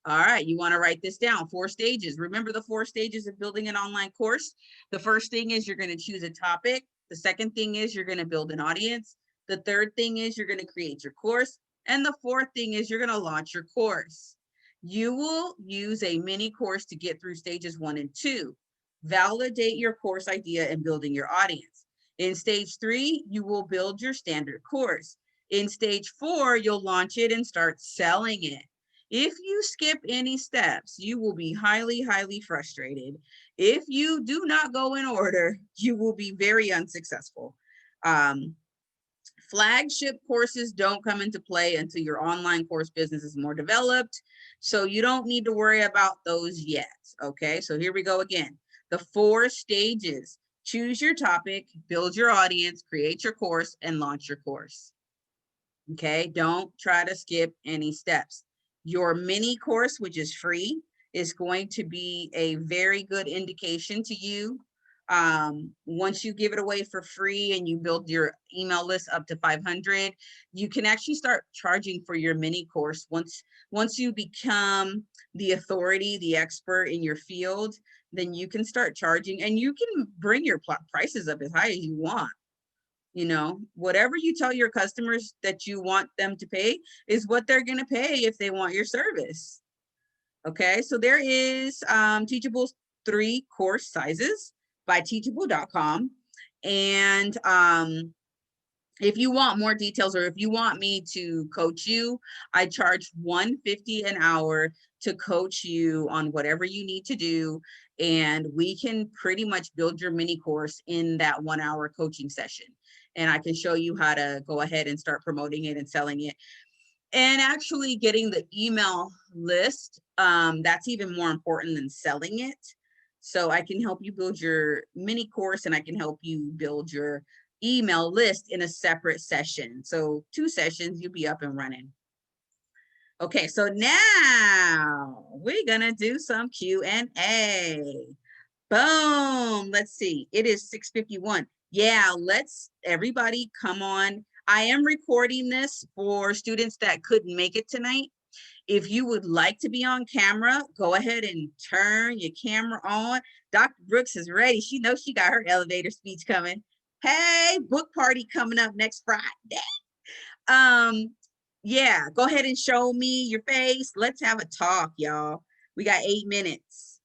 A: All right, you want to write this down. 4 stages. Remember the 4 stages of building an online course? The first thing is you're going to choose a topic. The second thing is you're going to build an audience. The third thing is you're going to create your course. And the fourth thing is you're going to launch your course. You will use a mini course to get through stages 1 and 2. Validate your course idea and building your audience. In stage 3, you will build your standard course. In stage 4, you'll launch it and start selling it. If you skip any steps, you will be highly, highly frustrated. If you do not go in order, you will be very unsuccessful. Flagship courses don't come into play until your online course business is more developed. So you don't need to worry about those yet. Okay, so here we go again. The 4 stages: choose your topic, build your audience, create your course, and launch your course. Okay, don't try to skip any steps. Your mini course, which is free, is going to be a very good indication to you. Once you give it away for free and you build your email list up to 500, you can actually start charging for your mini course. Once you become the authority, the expert in your field, then you can start charging, and you can bring your prices up as high as you want. You know, whatever you tell your customers that you want them to pay is what they're going to pay if they want your service. Okay, so there is Teachable's 3 course sizes by teachable.com. And if you want more details, or if you want me to coach you, I charge $150 an hour to coach you on whatever you need to do. And we can pretty much build your mini course in that 1-hour coaching session. And I can show you how to go ahead and start promoting it and selling it. And actually getting the email list, that's even more important than selling it. So I can help you build your mini course, and I can help you build your email list in a separate session. So 2 sessions, you'll be up and running. Okay, so now we're gonna do some Q&A. Boom, let's see, it is 6:51. Yeah, let's everybody come on. I am recording this for students that couldn't make it tonight. If you would like to be on camera, go ahead and turn your camera on. Dr. Brooks is ready. She knows she got her elevator speech coming. Hey, book party coming up next Friday. Yeah, go ahead and show me your face. Let's have a talk, y'all. We got 8 minutes.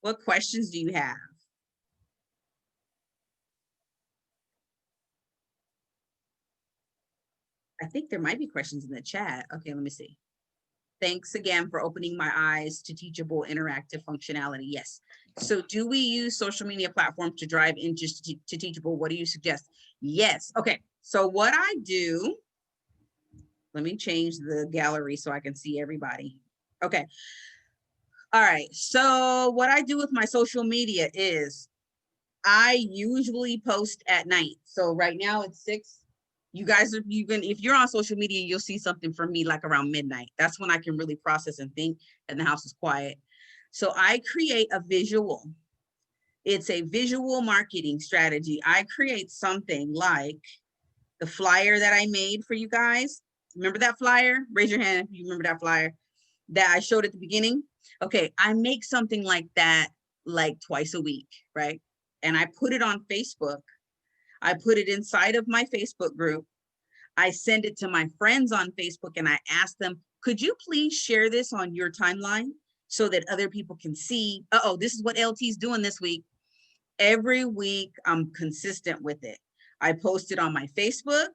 A: What questions do you have? I think there might be questions in the chat. Okay, let me see. Thanks again for opening my eyes to Teachable interactive functionality. Yes. So do we use social media platforms to drive interest to Teachable? What do you suggest? Yes. Okay. So what I do, let me change the gallery so I can see everybody. Okay. All right. So what I do with my social media is I usually post at night. So right now it's 6. You guys are, if you're on social media, you'll see something from me like around midnight. That's when I can really process and think, and the house is quiet. So I create a visual. It's a visual marketing strategy. I create something like the flyer that I made for you guys. Remember that flyer? Raise your hand if you remember that flyer that I showed at the beginning. Okay, I make something like that like twice a week, right? And I put it on Facebook. I put it inside of my Facebook group. I send it to my friends on Facebook and I ask them, could you please share this on your timeline so that other people can see, oh, this is what LT's doing this week. Every week, I'm consistent with it. I post it on my Facebook.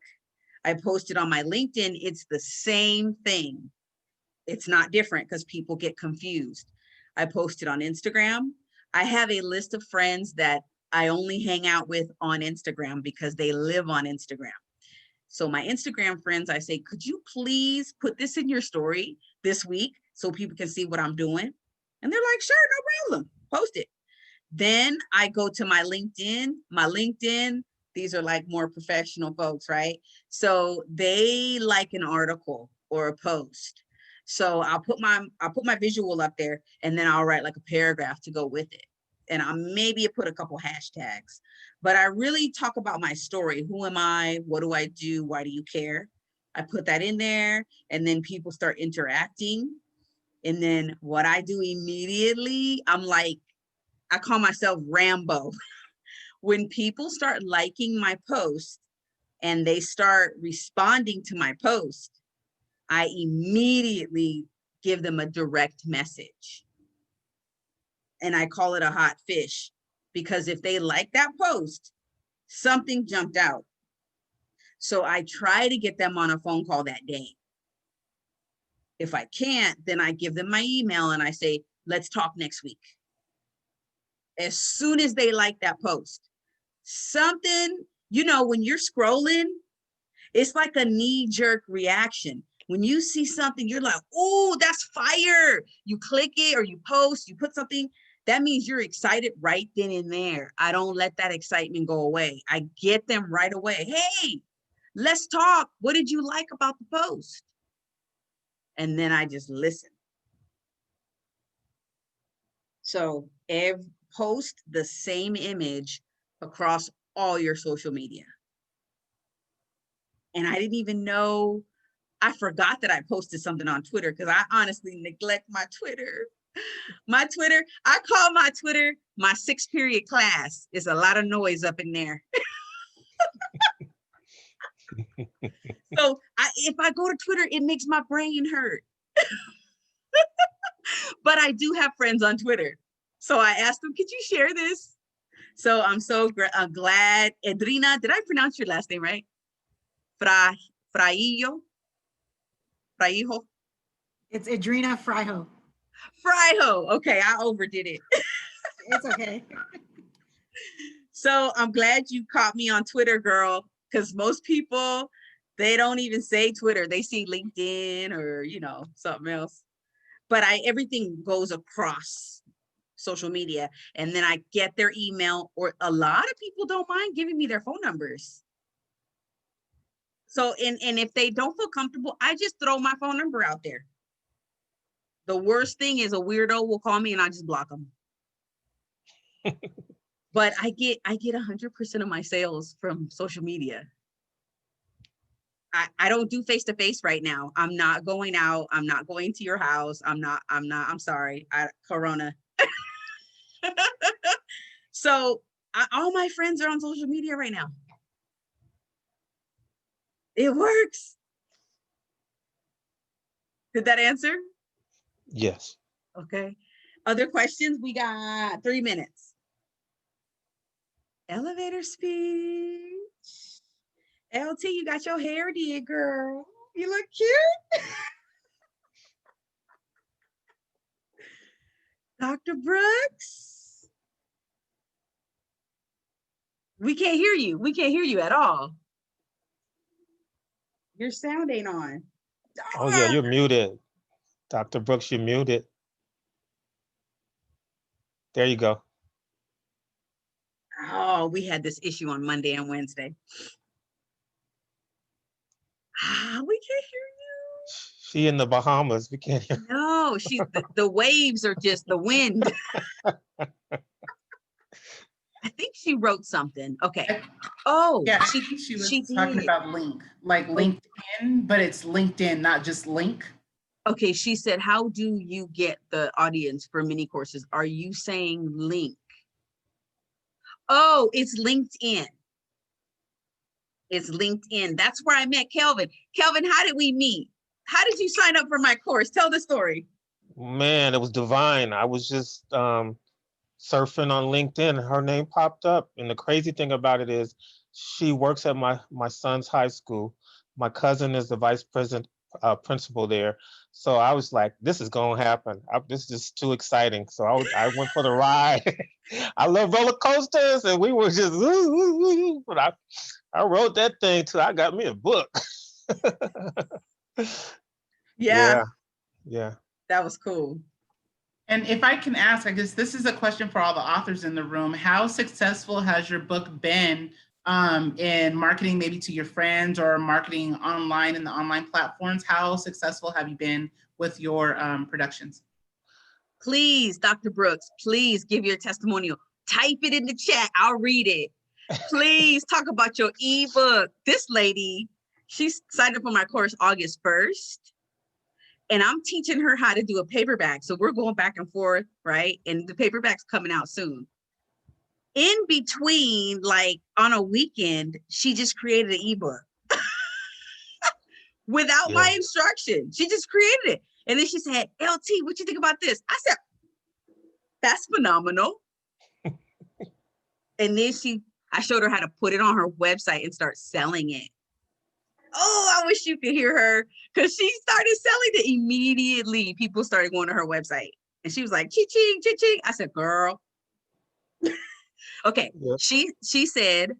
A: I post it on my LinkedIn. It's the same thing. It's not different because people get confused. I post it on Instagram. I have a list of friends that I only hang out with on Instagram because they live on Instagram. So my Instagram friends, I say, could you please put this in your story this week so people can see what I'm doing? And they're like, sure, no problem, post it. Then I go to my LinkedIn. My LinkedIn, these are like more professional folks, right? So they like an article or a post. So I'll put my visual up there and then I'll write like a paragraph to go with it. And I'll maybe put a couple hashtags, but I really talk about my story. Who am I? What do I do? Why do you care? I put that in there and then people start interacting. And then what I do immediately, I'm like, I call myself Rambo. When people start liking my post and they start responding to my post, I immediately give them a direct message. And I call it a hot fish because if they like that post, something jumped out. So I try to get them on a phone call that day. If I can't, then I give them my email and I say, let's talk next week. As soon as they like that post, something, when you're scrolling, it's like a knee-jerk reaction. When you see something, you're like, oh, that's fire. You click it or you post, you put something, that means you're excited right then and there. I don't let that excitement go away. I get them right away. Hey, let's talk. What did you like about the post? And then I just listen. So post the same image across all your social media. And I didn't even know, I forgot that I posted something on Twitter because I honestly neglect my Twitter. My Twitter, I call my Twitter my 6th period class. It's a lot of noise up in there. So if I go to Twitter, it makes my brain hurt. But I do have friends on Twitter. So I asked them, could you share this? So I'm so glad. Edrina, did I pronounce your last name right? Fraillo? Fraijo?
B: It's Edrina Friho.
A: Friho. Okay, I overdid it.
B: It's okay.
A: So I'm glad you caught me on Twitter, girl, because most people, they don't even say Twitter. They see LinkedIn or, something else. But everything goes across social media. And then I get their email, or a lot of people don't mind giving me their phone numbers. So, and if they don't feel comfortable, I just throw my phone number out there. The worst thing is a weirdo will call me and I just block them. But I get 100% of my sales from social media. I don't do face-to-face right now. I'm not going out. I'm not going to your house. I'm sorry. Corona. So all my friends are on social media right now. It works. Did that answer?
C: Yes.
A: Okay. Other questions? We got 3 minutes. Elevator speech. LT, you got your hair did, girl. You look cute. Dr. Brooks. We can't hear you. We can't hear you at all. Your sound ain't on.
C: Oh, yeah, you're muted. Dr. Brooks, you're muted. There you go.
A: Oh, we had this issue on Monday and Wednesday. We can't hear
C: She in the Bahamas. We can't hear.
A: you. No, the waves are just the wind. I think she wrote something. Okay.
D: I-
A: Oh,
D: Yeah, I think she was
A: she
D: talking
A: did.
D: about link, like
A: Oh.
D: LinkedIn, but it's LinkedIn, not just link.
A: Okay, she said, how do you get the audience for mini courses? Are you saying link? Oh, it's LinkedIn. It's LinkedIn. That's where I met Kelvin. Kelvin, how did we meet? How did you sign up for my course? Tell the story.
C: Man, it was divine. I was just surfing on LinkedIn and her name popped up. And the crazy thing about it is she works at my son's high school. My cousin is the vice president principal there. So I was like, this is gonna happen. This is just too exciting. So I went for the ride. I love roller coasters and we were just but I wrote that thing too. I got me a book.
A: Yeah,
C: Yeah.
A: that was cool.
D: And if I can ask, I guess this is a question for all the authors in the room. How successful has your book been in marketing, maybe to your friends or marketing online in the online platforms? How successful have you been with your productions?
A: Please, Dr. Brooks, please give your testimonial. Type it in the chat. I'll read it. Please talk about your ebook. This lady, she signed up for my course August 1st. And I'm teaching her how to do a paperback. So we're going back and forth, right? And the paperback's coming out soon. In between, like on a weekend, she just created an ebook without my
C: Yeah.
A: instruction. She just created it. And then she said, LT, what you think about this? I said, that's phenomenal. And then I showed her how to put it on her website and start selling it. Oh, I wish you could hear her because she started selling it immediately. People started going to her website and she was like, ching, ching. I said, girl. Okay.
C: Yeah.
A: She said,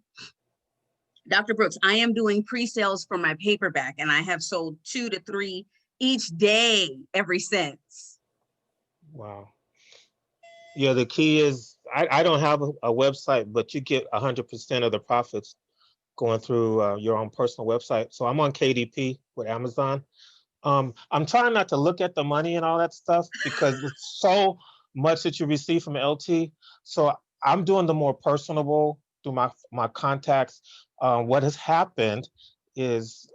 A: Dr. Brooks, I am doing pre-sales for my paperback and I have sold 2 to 3 each day ever since.
C: Wow. Yeah, the key is I don't have a website, but you get 100% of the profits going through your own personal website. So I'm on KDP with Amazon. I'm trying not to look at the money and all that stuff because it's so much that you receive from LT. So I'm doing the more personable through my contacts. What has happened is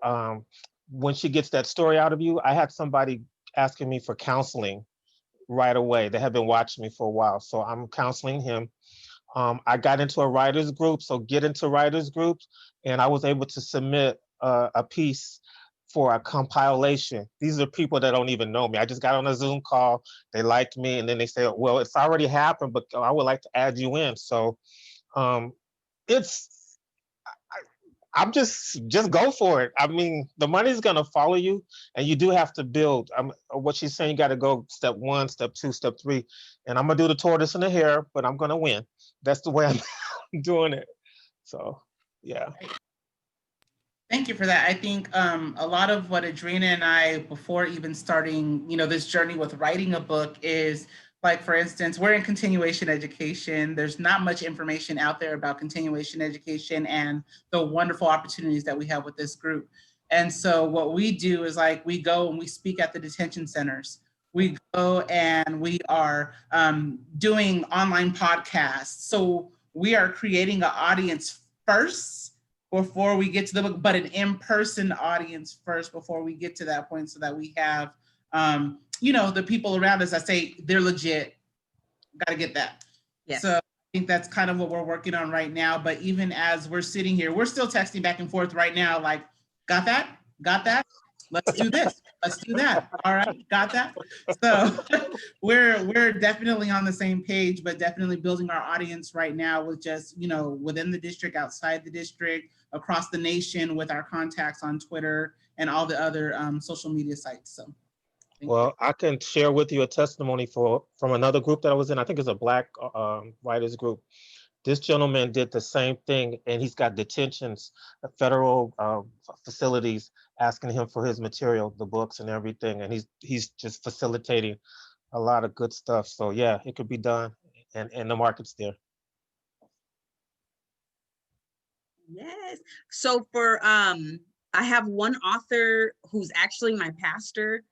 C: when she gets that story out of you, I had somebody asking me for counseling right away. They have been watching me for a while, so I'm counseling him. I got into a writers group, so get into writers groups, and I was able to submit a piece for a compilation. These are people that don't even know me. I just got on a Zoom call, they liked me, and then they say, well, it's already happened, but I would like to add you in. So it's, I'm just go for it. I mean, the money's gonna follow you, and you do have to build. What she's saying, you got to go step 1, step 2, step 3, and I'm gonna do the tortoise and the hare, but I'm gonna win. That's the way I'm doing it. So, yeah.
D: Thank you for that. I think a lot of what Adrena and I, before even starting, this journey with writing a book is, like, for instance, we're in continuation education. There's not much information out there about continuation education and the wonderful opportunities that we have with this group. And so what we do is, like, we go and we speak at the detention centers. We go and we are doing online podcasts. So we are creating an audience first before we get to the book, but an in-person audience first before we get to that point, so that we have, the people around us that say they're legit. Got to get that.
A: Yes.
D: So I think that's kind of what we're working on right now. But even as we're sitting here, we're still texting back and forth right now. Like, got that? Got that? Let's do this. Let's do that. All right, got that? So we're definitely on the same page, but definitely building our audience right now with just, within the district, outside the district, across the nation with our contacts on Twitter and all the other social media sites. So,
C: well, I can share with you a testimony from another group that I was in. I think it's a Black writers group. This gentleman did the same thing, and he's got detentions, federal facilities asking him for his material, the books and everything, and he's just facilitating a lot of good stuff. So yeah, it could be done, and the market's there.
A: Yes. So for I have one author who's actually my pastor.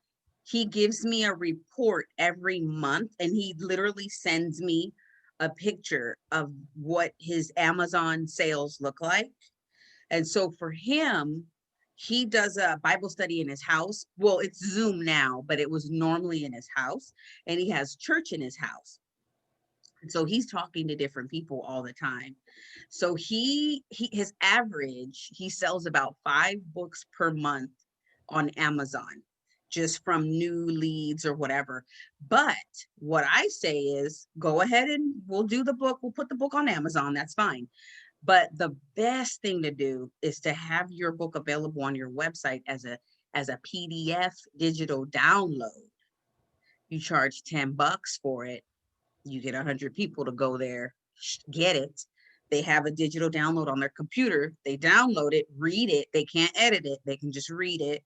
A: He gives me a report every month and he literally sends me a picture of what his Amazon sales look like. And so for him, he does a Bible study in his house. Well, it's Zoom now, but it was normally in his house, and he has church in his house. And so he's talking to different people all the time. So his average, he sells about 5 books per month on Amazon, just from new leads or whatever. But what I say is go ahead and we'll do the book. We'll put the book on Amazon. That's fine. But the best thing to do is to have your book available on your website as a PDF digital download. You charge $10 for it. You get 100 people to go there, get it. They have a digital download on their computer. They download it, read it. They can't edit it. They can just read it.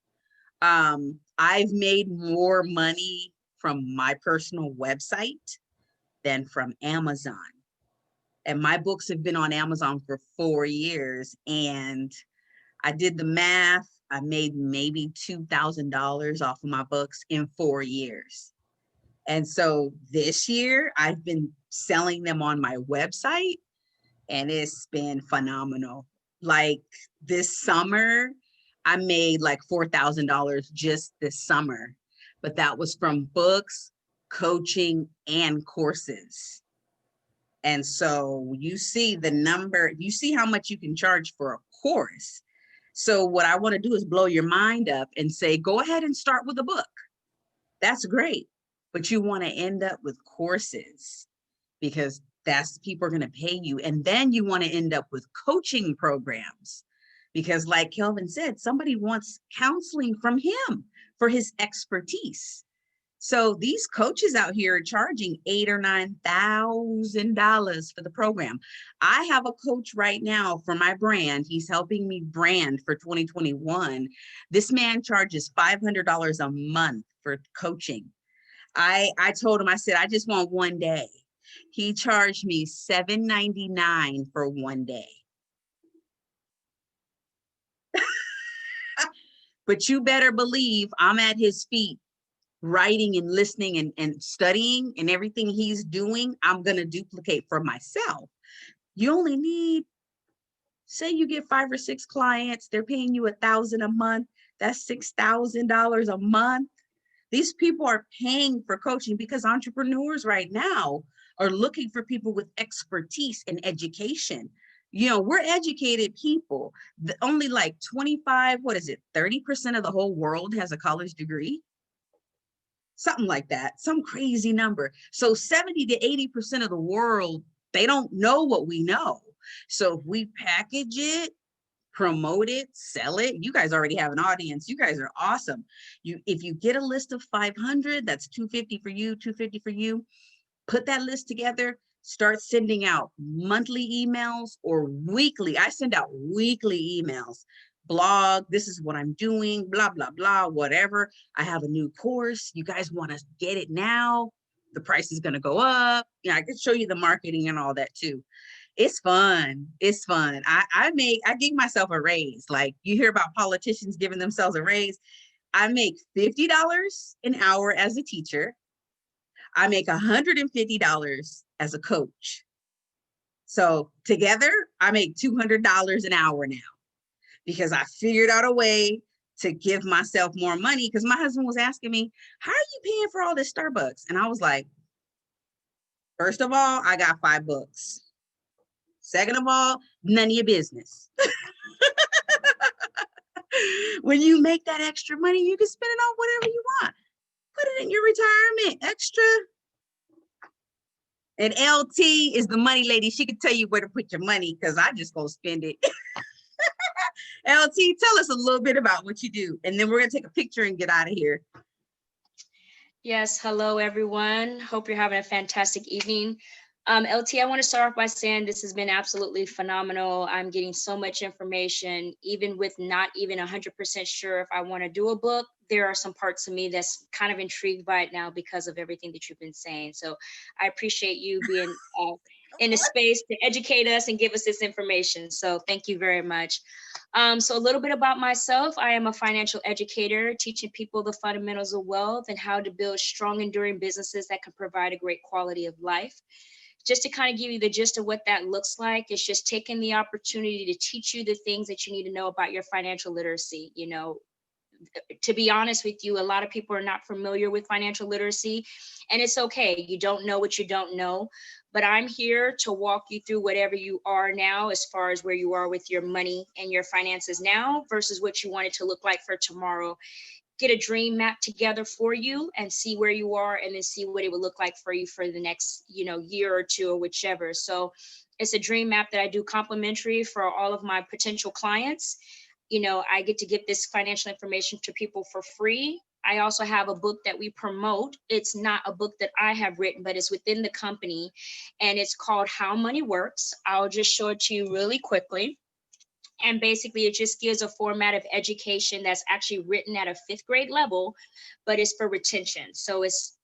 A: I've made more money from my personal website than from Amazon. And my books have been on Amazon for 4 years. And I did the math. I made maybe $2,000 off of my books in 4 years. And so this year I've been selling them on my website and it's been phenomenal. Like this summer, I made like $4,000 just this summer, but that was from books, coaching, and courses. And so you see the number, you see how much you can charge for a course. So what I want to do is blow your mind up and say, go ahead and start with a book. That's great. But you want to end up with courses because that's people are going to pay you. And then you want to end up with coaching programs because like Kelvin said, somebody wants counseling from him for his expertise. So these coaches out here are charging $8,000 or $9,000 for the program. I have a coach right now for my brand. He's helping me brand for 2021. This man charges $500 a month for coaching. I told him, I said, I just want one day. He charged me $7.99 for one day. But you better believe I'm at his feet, writing and listening and studying, and everything he's doing, I'm going to duplicate for myself. You only need, say you get 5 or 6 clients, they're paying you $1,000 a month. That's $6,000 a month. These people are paying for coaching because entrepreneurs right now are looking for people with expertise in education. You know, we're educated people. Only like 30% of the whole world has a college degree. Something like that, some crazy number. So 70 to 80% of the world, they don't know what we know. So if we package it, promote it, sell it, you guys already have an audience. You guys are awesome. If you get a list of 500, that's 250 for you, 250 for you. Put that list together, start sending out monthly emails or weekly. I send out weekly emails. Blog, this is what I'm doing, blah, blah, blah, whatever. I have a new course. You guys want to get it now? The price is going to go up. Yeah, I can show you the marketing and all that too. It's fun. It's fun. I give myself a raise. Like you hear about politicians giving themselves a raise. I make $50 an hour as a teacher. I make $150 as a coach. So together, I make $200 an hour now because I figured out a way to give myself more money because my husband was asking me, how are you paying for all this Starbucks? And I was like, first of all, I got 5 books. Second of all, none of your business. When you make that extra money, you can spend it on whatever you want. Put it in your retirement, extra. And LT is the money lady. She can tell you where to put your money because I just go spend it. LT, tell us a little bit about what you do. And then we're going to take a picture and get out of here.
E: Yes, hello everyone. Hope you're having a fantastic evening. LT, I want to start off by saying this has been absolutely phenomenal. I'm getting so much information, even with not even 100% sure if I want to do a book. There are some parts of me that's kind of intrigued by it now because of everything that you've been saying. So I appreciate you being in the space to educate us and give us this information. So thank you very much. So a little bit about myself. I am a financial educator, teaching people the fundamentals of wealth and how to build strong, enduring businesses that can provide a great quality of life. Just to kind of give you the gist of what that looks like, it's just taking the opportunity to teach you the things that you need to know about your financial literacy. You know, to be honest with you, a lot of people are not familiar with financial literacy, and it's okay. You don't know what you don't know, but I'm here to walk you through whatever you are now, as far as where you are with your money and your finances now versus what you want it to look like for tomorrow. Get a dream map together for you and see where you are, and then see what it would look like for you for the next, year or two or whichever. So it's a dream map that I do complimentary for all of my potential clients. I get to give this financial information to people for free. I also have a book that we promote. It's not a book that I have written, but it's within the company, and it's called How Money Works. I'll just show it to you really quickly. And basically, it just gives a format of education that's actually written at a 5th grade level, but it's for retention. So it's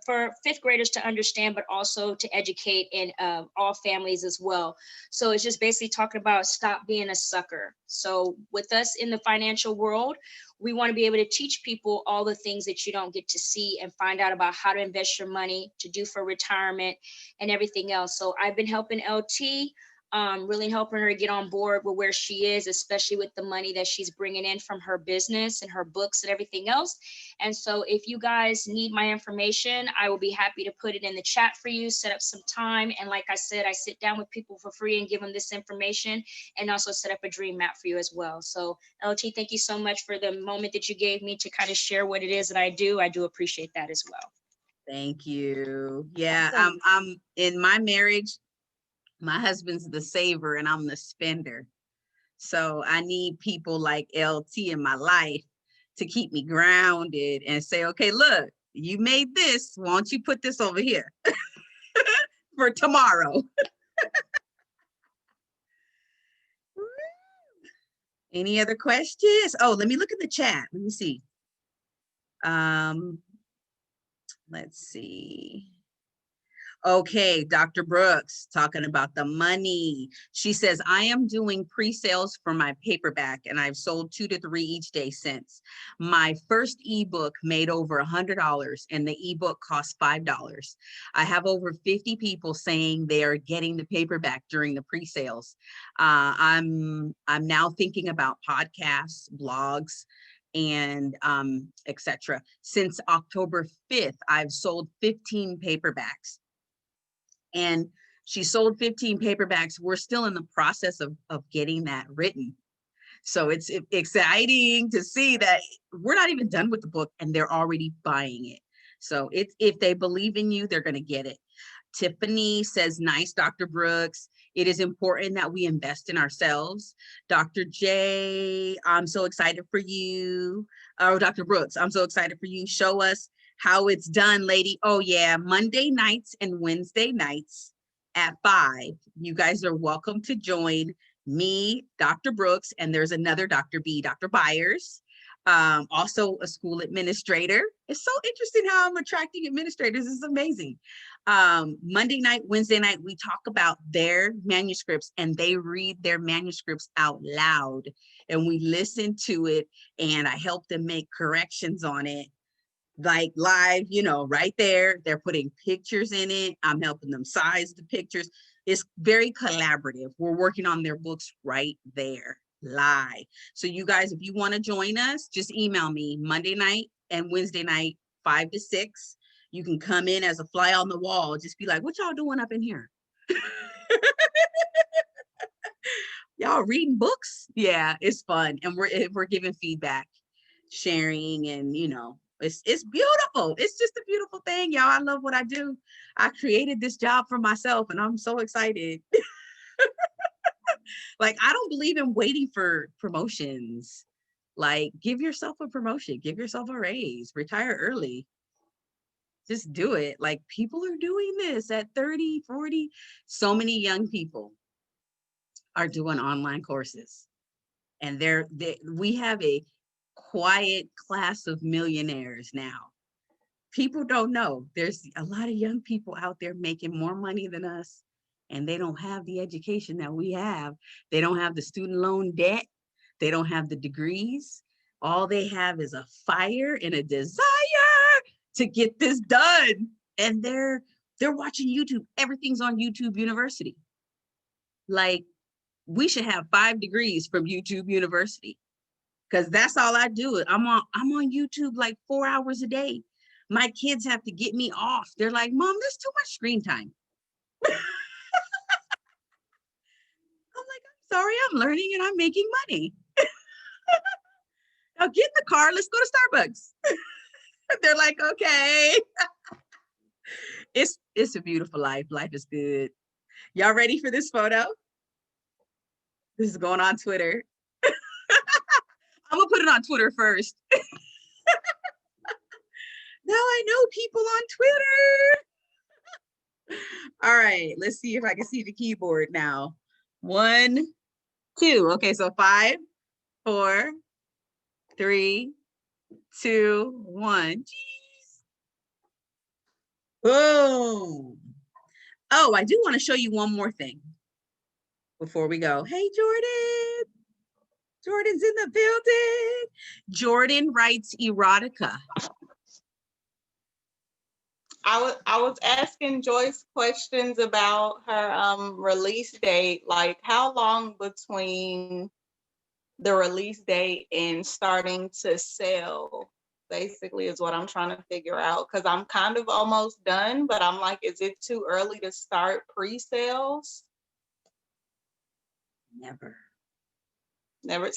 E: for 5th graders to understand, but also to educate in all families as well. So it's just basically talking about stop being a sucker. So with us in the financial world, we want to be able to teach people all the things that you don't get to see and find out about how to invest your money, to do for retirement and everything else. So I've been helping LT, really helping her get on board with where she is, especially with the money that she's bringing in from her business and her books and everything else. And so if you guys need my information, I will be happy to put it in the chat for you, set up some time. And like I said, I sit down with people for free and give them this information, and also set up a dream map for you as well. So LT, thank you so much for the moment that you gave me to kind of share what it is that I do. I do appreciate that as well.
A: Thank you. Yeah,
B: Awesome.
A: I'm in my marriage. My husband's the saver and I'm the spender. So I need people like LT in my life to keep me grounded and say, okay, look, you made this. Why don't you put this over here for tomorrow? Any other questions? Oh, let me look at the chat. Let me see. Let's see. Okay, Dr. Brooks talking about the money. She says, I am doing pre-sales for my paperback and I've sold 2 to 3 each day since. My first ebook made over $100 and the ebook cost $5. I have over 50 people saying they are getting the paperback during the pre-sales. I'm now thinking about podcasts, blogs, and etc. Since October 5th, I've sold 15 paperbacks. And she sold 15 paperbacks. We're still in the process of getting that written. So it's exciting to see that we're not even done with the book and they're already buying it. So if they believe in you, they're going to get it. Tiffany says, nice, Dr. Brooks. It is important that we invest in ourselves. Dr. J, I'm so excited for you. Oh, Dr. Brooks, I'm so excited for you. Show us how it's done, lady. Oh yeah, Monday nights and Wednesday nights at 5. You guys are welcome to join me, Dr. Brooks, and there's another Dr. B, Dr. Byers, also a school administrator. It's so interesting how I'm attracting administrators. It's amazing. Monday night, Wednesday night, we talk about their manuscripts and they read their manuscripts out loud and we listen to it and I help them make corrections on it. Like live, right there. They're putting pictures in it. I'm helping them size the pictures. It's very collaborative. We're working on their books right there, live. So you guys, if you want to join us, just email me Monday night and Wednesday night, 5 to 6. You can come in as a fly on the wall. Just be like, what y'all doing up in here? Y'all reading books? Yeah, it's fun. And we're giving feedback, sharing, and it's beautiful. It's just a beautiful thing, y'all. I love what I do. I created this job for myself and I'm so excited. Like, I don't believe in waiting for promotions. Like, give yourself a promotion, give yourself a raise, retire early. Just do it. Like, people are doing this at 30, 40. So many young people are doing online courses. And we have a quiet class of millionaires now. People don't know. There's a lot of young people out there making more money than us and they don't have the education that we have. They don't have the student loan debt. They don't have the degrees. All they have is a fire and a desire to get this done. And they're watching YouTube. Everything's on YouTube University. Like, we should have 5 degrees from YouTube University, because that's all I do. I'm on YouTube like 4 hours a day. My kids have to get me off. They're like, Mom, there's too much screen time. I'm like, I'm sorry, I'm learning and I'm making money. Now get in the car, let's go to Starbucks. They're like, okay. It's a beautiful life. Life is good. Y'all ready for this photo? This is going on Twitter. I'm gonna put it on Twitter first. Now I know people on Twitter. All right, let's see if I can see the keyboard now. 1, 2. Okay, so 5, 4, 3, 2, 1. Jeez. Boom. Oh, I do want to show you one more thing before we go. Hey, Jordan. Jordan's in the building. Jordan writes erotica.
F: I was asking Joyce questions about her release date. Like, how long between the release date and starting to sell, basically, is what I'm trying to figure out. Because I'm kind of almost done, but I'm like, is it too early to start pre-sales?
A: Never.
F: Never.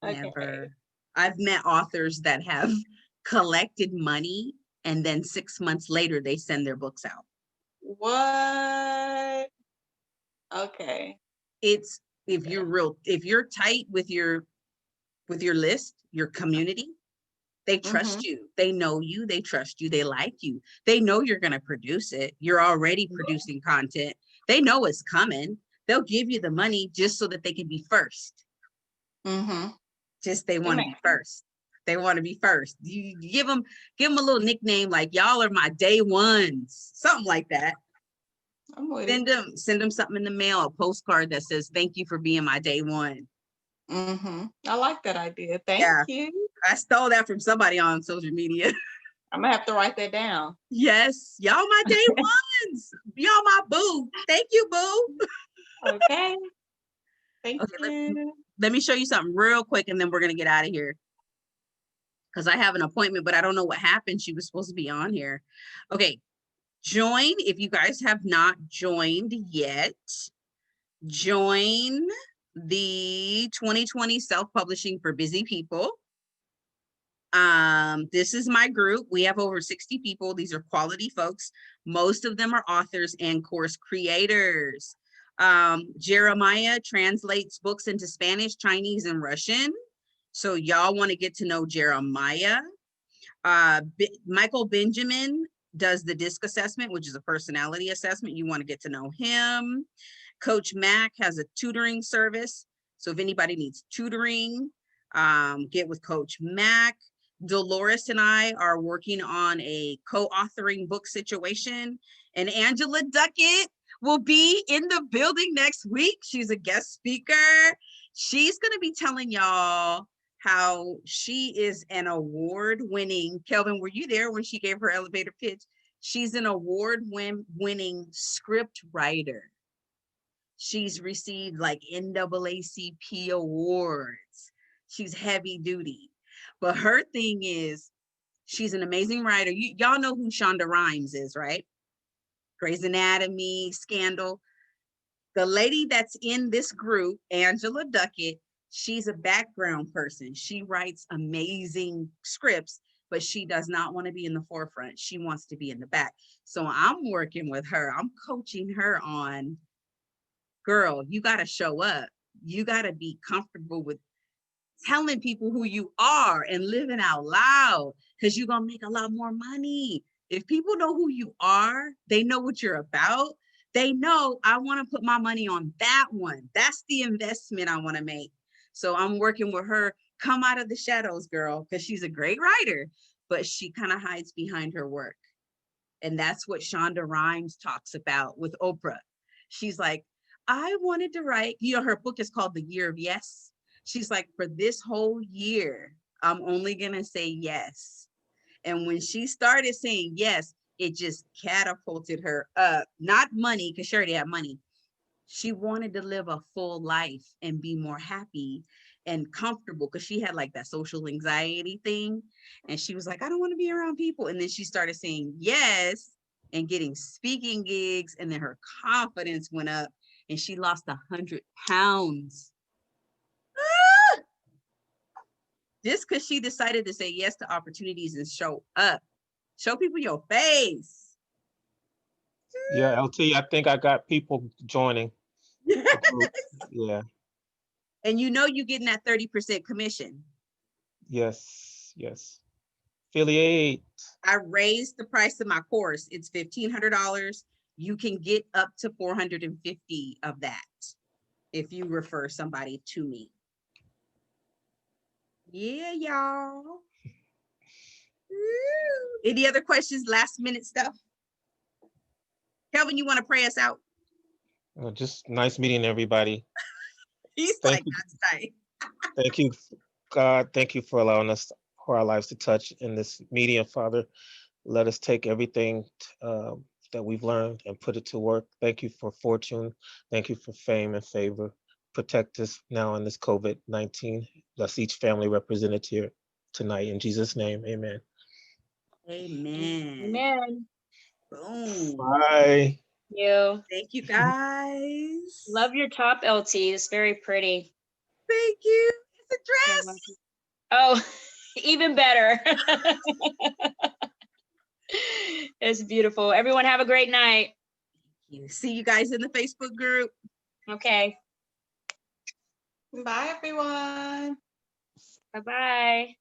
F: Okay.
A: Never. I've met authors that have collected money and then 6 months later they send their books out.
F: What? Okay.
A: It's if you're tight with your list, your community, they trust you. They know you, they trust you, they like you. They know you're going to produce it. You're already producing content. They know it's coming. They'll give you the money just so that they can be first. Just they want to be first. They want to be first. You give them a little nickname like, y'all are my day ones, something like that.
F: I'm with
A: Send them something in the mail, a postcard that says, thank you for being my day one.
F: I like that idea. Thank you.
A: I stole that from somebody on social media.
F: I'm gonna have to write that down.
A: Yes, y'all my day ones. Y'all my boo. Thank you, boo.
F: Okay. Thank you.
A: Let me show you something real quick and then we're gonna get out of here. Because I have an appointment, but I don't know what happened. She was supposed to be on here. Okay, join. If you guys have not joined yet, join the 2020 Self-Publishing for Busy People. This is my group. We have over 60 people. These are quality folks. Most of them are authors and course creators. Jeremiah translates books into Spanish, Chinese, and Russian. So y'all want to get to know Jeremiah. Michael Benjamin does the DISC assessment, which is a personality assessment. You want to get to know him. Coach Mac has a tutoring service. So if anybody needs tutoring, get with Coach Mac. Dolores and I are working on a co-authoring book situation. And Angela Duckett will be in the building next week. She's a guest speaker. She's going to be telling y'all how she is an award-winning, Kelvin, were you there when she gave her elevator pitch? She's an award-winning script writer. She's received like NAACP awards. She's heavy duty. But her thing is, she's an amazing writer. Y'all know who Shonda Rhimes is, right? Grey's Anatomy, Scandal. The lady that's in this group, Angela Duckett, she's a background person. She writes amazing scripts, but she does not want to be in the forefront. She wants to be in the back. So I'm working with her. I'm coaching her on, girl, you got to show up. You got to be comfortable with telling people who you are and living out loud, because you're going to make a lot more money. If people know who you are, they know what you're about. They know, I want to put my money on that one. That's the investment I want to make. So I'm working with her. Come out of the shadows, girl, because she's a great writer, but she kind of hides behind her work. And that's what Shonda Rhimes talks about with Oprah. She's like, I wanted to write, her book is called The Year of Yes. She's like, for this whole year, I'm only going to say yes. And when she started saying yes, it just catapulted her up. Not money, because she already had money. She wanted to live a full life and be more happy and comfortable, because she had like that social anxiety thing. And she was like, I don't want to be around people. And then she started saying yes and getting speaking gigs. And then her confidence went up and she lost 100 pounds. Just because she decided to say yes to opportunities and show up. Show people your face.
C: Yeah, LT, I think I got people joining the group. Yeah,
A: And you're getting that 30% commission.
C: yes, yes. Affiliate.
A: I raised the price of my course. It's $1,500. You can get up to 450 of that if you refer somebody to me. Yeah, y'all. Any other questions, last minute stuff? Kelvin, you want to pray us out?
C: Just nice meeting everybody.
A: He's
C: Thank
A: like,
C: you.
A: that's nice.
C: Thank you, God. Thank you for allowing us for our lives to touch in this medium, Father. Let us take everything that we've learned and put it to work. Thank you for fortune. Thank you for fame and favor. Protect us now in this COVID-19. Bless each family represented here tonight. In Jesus' name, amen.
A: Amen.
E: Amen.
A: Boom.
C: Bye.
E: You
A: Thank you, guys.
E: love your top, LT. It's very pretty.
A: Thank you. It's a
E: You're
A: dress.
E: welcome. Oh, even better. It's beautiful. Everyone have a great night.
A: See you guys in the Facebook group.
E: Okay.
F: Bye, everyone.
E: Bye-bye.